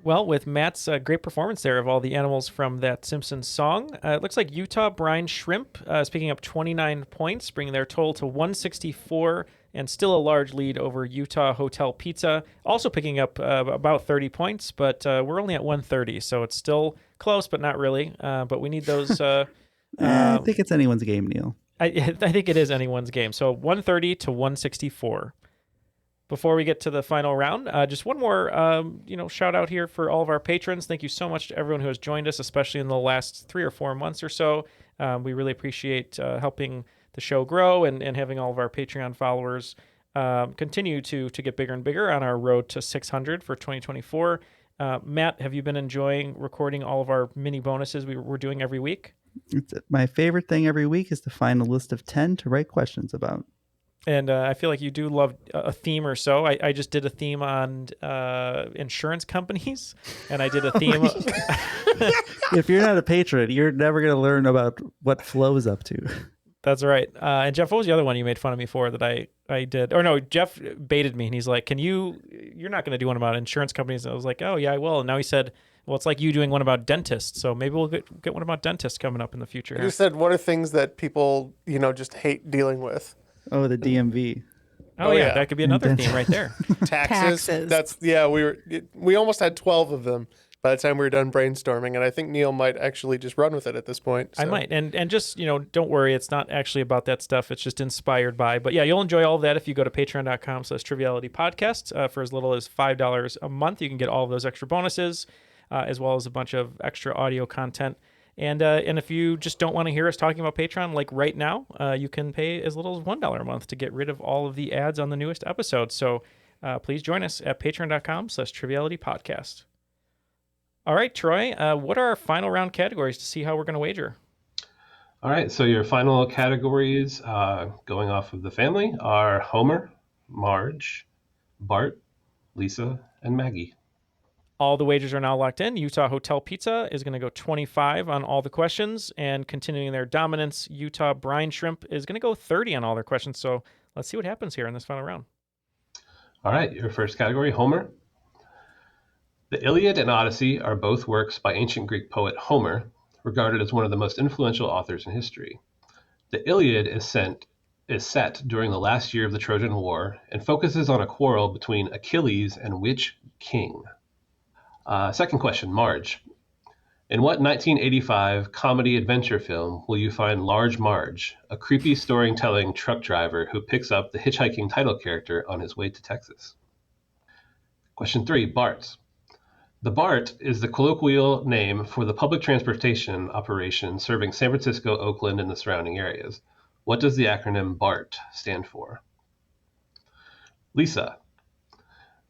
Well, with Matt's great performance there of all the animals from that Simpsons song, it looks like Utah Brine Shrimp is picking up 29 points, bringing their total to 164, and still a large lead over Utah Hotel Pizza, also picking up about 30 points, but we're only at 130, so it's still close, but not really. But we need those. I think it's anyone's game, Neil. I think it is anyone's game. So 130 to 164. Before we get to the final round, just one more, shout out here for all of our patrons. Thank you so much to everyone who has joined us, especially in the last 3 or 4 months or so. We really appreciate helping the show grow and having all of our Patreon followers continue to get bigger and bigger on our road to 600 for 2024. Matt, have you been enjoying recording all of our mini bonuses we're doing every week? My favorite thing every week is to find a list of 10 to write questions about. And I feel like you do love a theme or so. I just did a theme on insurance companies, and I did a theme. If you're not a patron, you're never going to learn about what Flo's up to. That's right. And Jeff, what was the other one you made fun of me for that I did? Or no, Jeff baited me, and he's like, you're not going to do one about insurance companies. And I was like, oh, yeah, I will. And now he said, well, it's like you doing one about dentists. So maybe we'll get one about dentists coming up in the future. You said, what are things that people, just hate dealing with? Oh, the DMV. Oh yeah, that could be another theme right there. Taxes. We almost had 12 of them by the time we were done brainstorming, and I think Neil might actually just run with it at this point. So. I might, and just don't worry, it's not actually about that stuff. It's just inspired by. But yeah, you'll enjoy all of that if you go to patreon.com/trivialitypodcast for as little as $5 a month. You can get all of those extra bonuses, as well as a bunch of extra audio content. And if you just don't want to hear us talking about Patreon like right now, you can pay as little as $1 a month to get rid of all of the ads on the newest episodes. So please join us at patreon.com/trivialitypodcast. All right, Troy, what are our final round categories to see how we're going to wager? All right, so your final categories, going off of the family, are Homer, Marge, Bart, Lisa, and Maggie. All the wagers are now locked in. Utah Hotel Pizza is going to go 25 on all the questions, and continuing their dominance, Utah Brine Shrimp is going to go 30 on all their questions. So let's see what happens here in this final round. All right, your first category, Homer. The Iliad and Odyssey are both works by ancient Greek poet Homer, regarded as one of the most influential authors in history. The Iliad is set during the last year of the Trojan War and focuses on a quarrel between Achilles and which king? Second question, Marge. In what 1985 comedy adventure film will you find Large Marge, a creepy storytelling truck driver who picks up the hitchhiking title character on his way to Texas? Question 3, Bart. The BART is the colloquial name for the public transportation operation serving San Francisco, Oakland, and the surrounding areas. What does the acronym BART stand for? Lisa.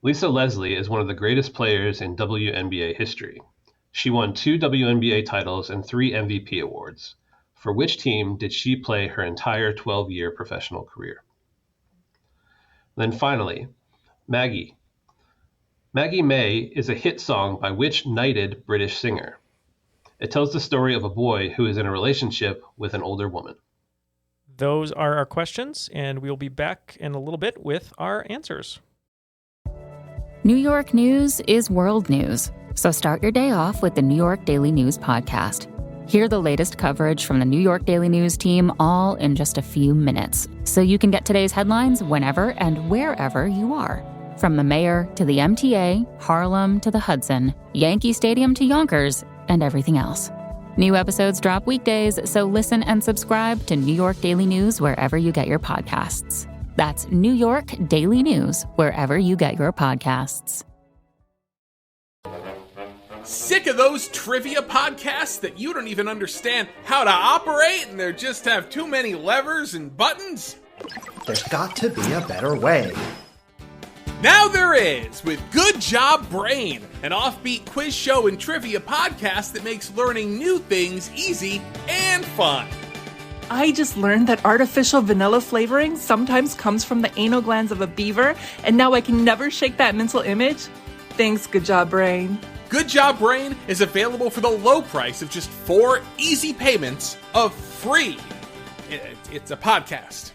Lisa Leslie is one of the greatest players in WNBA history. She won 2 WNBA titles and 3 MVP awards. For which team did she play her entire 12-year professional career? Then finally, Maggie. Maggie May is a hit song by which knighted British singer? It tells the story of a boy who is in a relationship with an older woman. Those are our questions, and we'll be back in a little bit with our answers. New York news is world news, so start your day off with the New York Daily News Podcast. Hear the latest coverage from the New York Daily News team all in just a few minutes, so you can get today's headlines whenever and wherever you are. From the mayor to the MTA, Harlem to the Hudson, Yankee Stadium to Yonkers, and everything else. New episodes drop weekdays, so listen and subscribe to New York Daily News wherever you get your podcasts. That's New York Daily News wherever you get your podcasts. Sick of those trivia podcasts that you don't even understand how to operate and they just have too many levers and buttons? There's got to be a better way. Now there is, with Good Job Brain, an offbeat quiz show and trivia podcast that makes learning new things easy and fun. I just learned that artificial vanilla flavoring sometimes comes from the anal glands of a beaver, and now I can never shake that mental image. Thanks, Good Job Brain. Good Job Brain is available for the low price of just 4 easy payments of free. It's a podcast.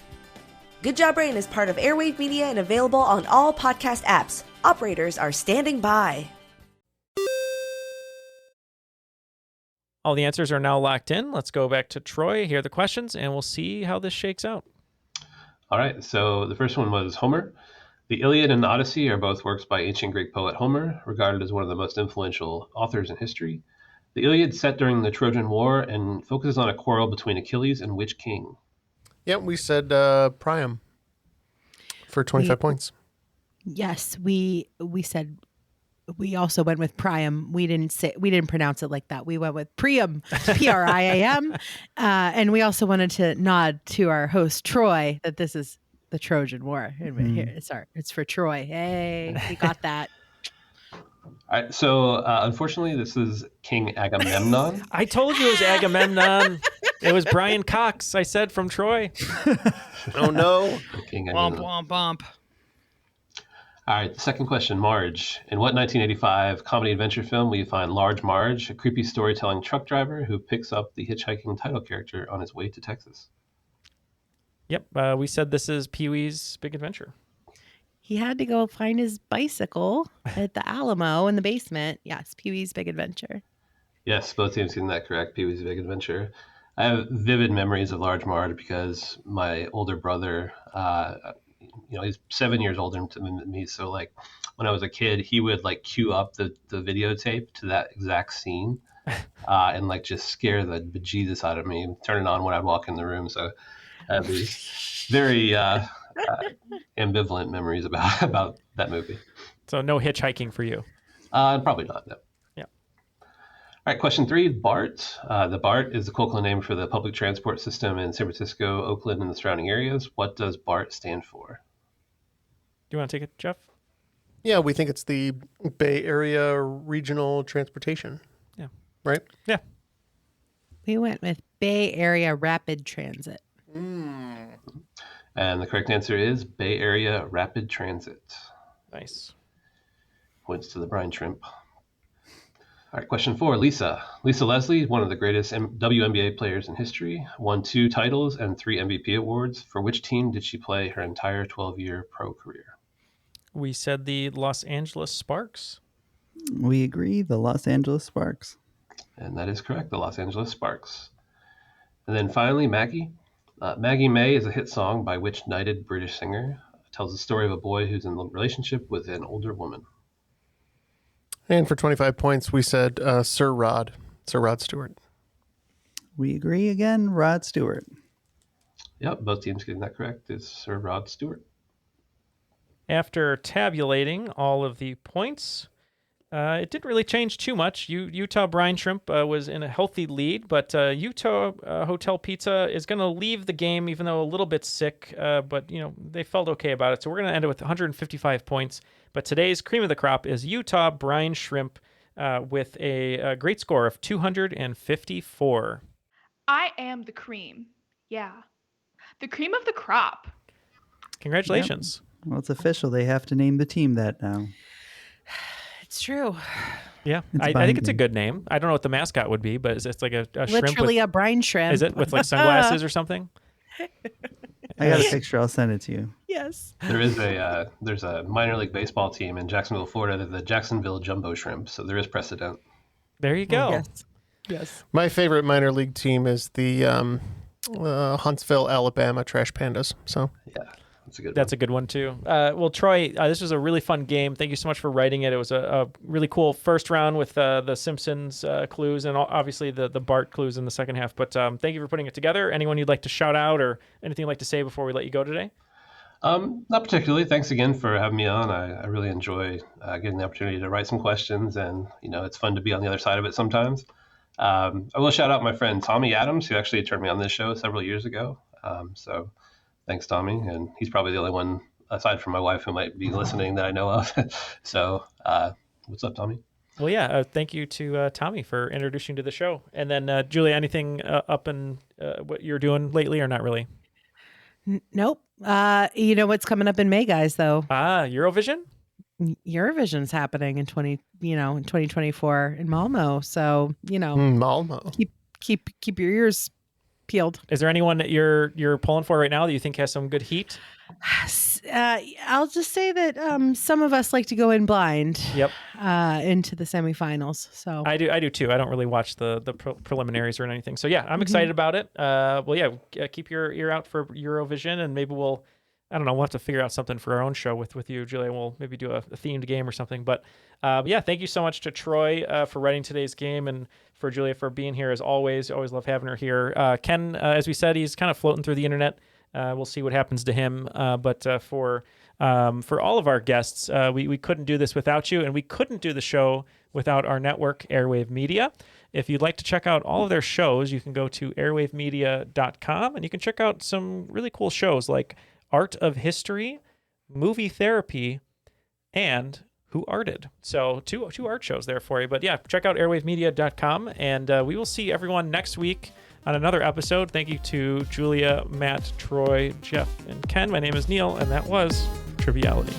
Good Job Brain is part of Airwave Media and available on all podcast apps. Operators are standing by. All the answers are now locked in. Let's go back to Troy, hear the questions, and we'll see how this shakes out. All right, so the first one was Homer. The Iliad and Odyssey are both works by ancient Greek poet Homer, regarded as one of the most influential authors in history. The Iliad set during the Trojan War and focuses on a quarrel between Achilles and which king? Yeah, we said Priam for 25 points. Yes, we said we also went with Priam. We didn't pronounce it like that. We went with Priam, Priam, and we also wanted to nod to our host Troy that this is the Trojan War. Here, it's for Troy. Hey, we got that. All right, so unfortunately, this is King Agamemnon. I told you it was Agamemnon. It was Brian Cox, I said, from Troy. Oh, no. King Womp, Agamemnon. womp, womp. All right, the second question, Marge. In what 1985 comedy adventure film will you find Large Marge, a creepy storytelling truck driver who picks up the hitchhiking title character on his way to Texas? Yep, we said this is Pee-wee's Big Adventure. He had to go find his bicycle at the Alamo in the basement. Yes, Pee-wee's Big Adventure. Yes, both teams getting that correct. Pee-wee's Big Adventure. I have vivid memories of Large Marge because my older brother, he's 7 years older than me. So like when I was a kid, he would like cue up the videotape to that exact scene and like just scare the bejesus out of me and turn it on when I'd walk in the room. So I have these very ambivalent memories about that movie. So no hitchhiking for you? Probably not, no. Yeah. All right, question 3, BART. The BART is the colloquial name for the public transport system in San Francisco, Oakland, and the surrounding areas. What does BART stand for? Do you want to take it, Jeff? Yeah, we think it's the Bay Area Regional Transportation. Yeah. Right? Yeah. We went with Bay Area Rapid Transit. And the correct answer is Bay Area Rapid Transit. Nice. Points to the brine shrimp. All right, question 4, Lisa. Lisa Leslie, one of the greatest WNBA players in history, won 2 titles and 3 MVP awards. For which team did she play her entire 12-year pro career? We said the Los Angeles Sparks. We agree, the Los Angeles Sparks. And that is correct, the Los Angeles Sparks. And then finally, Maggie. Maggie May is a hit song by which knighted British singer? It tells the story of a boy who's in a relationship with an older woman. And for 25 points, we said Sir Rod Stewart. We agree again, Rod Stewart. Yep, both teams getting that correct. It's Sir Rod Stewart. After tabulating all of the points, it didn't really change too much. Utah Brine Shrimp was in a healthy lead, but Utah Hotel Pizza is going to leave the game, even though a little bit sick, but they felt okay about it. So we're going to end it with 155 points. But today's cream of the crop is Utah Brine Shrimp with a great score of 254. I am the cream. Yeah. The cream of the crop. Congratulations. Yep. Well, it's official. They have to name the team that now. It's true. Yeah, I think it's a good name. I don't know what the mascot would be, but it's like a shrimp. Literally a brine shrimp. Is it with like sunglasses or something? I got a picture. I'll send it to you. Yes. There's a minor league baseball team in Jacksonville, Florida, the Jacksonville Jumbo Shrimp. So there is precedent. There you go. Yes. My favorite minor league team is the Huntsville, Alabama Trash Pandas. So yeah, that's a good one too. Well, Troy, this was a really fun game. Thank you so much for writing it. It was a really cool first round with the Simpsons clues and obviously the Bart clues in the second half. But thank you for putting it together. Anyone you'd like to shout out or anything you'd like to say before we let you go today? Not particularly. Thanks again for having me on. I really enjoy getting the opportunity to write some questions, and it's fun to be on the other side of it sometimes. I will shout out my friend Tommy Adams, who actually turned me on this show several years ago. So thanks, Tommy. And he's probably the only one, aside from my wife, who might be listening that I know of. So what's up, Tommy? Well, yeah, thank you to Tommy for introducing you to the show. And then, Julia, anything up in what you're doing lately or not really? Nope. You know what's coming up in May, guys, though? Eurovision? Eurovision's happening in 2024 in Malmo. So, Malmo. Keep your ears peeled. Is there anyone that you're pulling for right now that you think has some good heat? I'll just say that some of us like to go in blind. Yep. Into the semifinals. So I do too. I don't really watch the preliminaries or anything. So yeah, I'm excited about it. Well, yeah, keep your ear out for Eurovision, and maybe we'll have to figure out something for our own show with you, Julia. We'll maybe do a themed game or something. But yeah, thank you so much to Troy for writing today's game, and for Julia for being here as always. Always love having her here. Ken, as we said, he's kind of floating through the internet. We'll see what happens to him. But for all of our guests, we couldn't do this without you, and we couldn't do the show without our network, Airwave Media. If you'd like to check out all of their shows, you can go to airwavemedia.com, and you can check out some really cool shows like Art of History, Movie Therapy, and Who Arted. So two art shows there for you. But yeah, check out airwavemedia.com, and we will see everyone next week on another episode. Thank you to Julia, Matt, Troy, Jeff, and Ken. My name is Neal, and that was Triviality.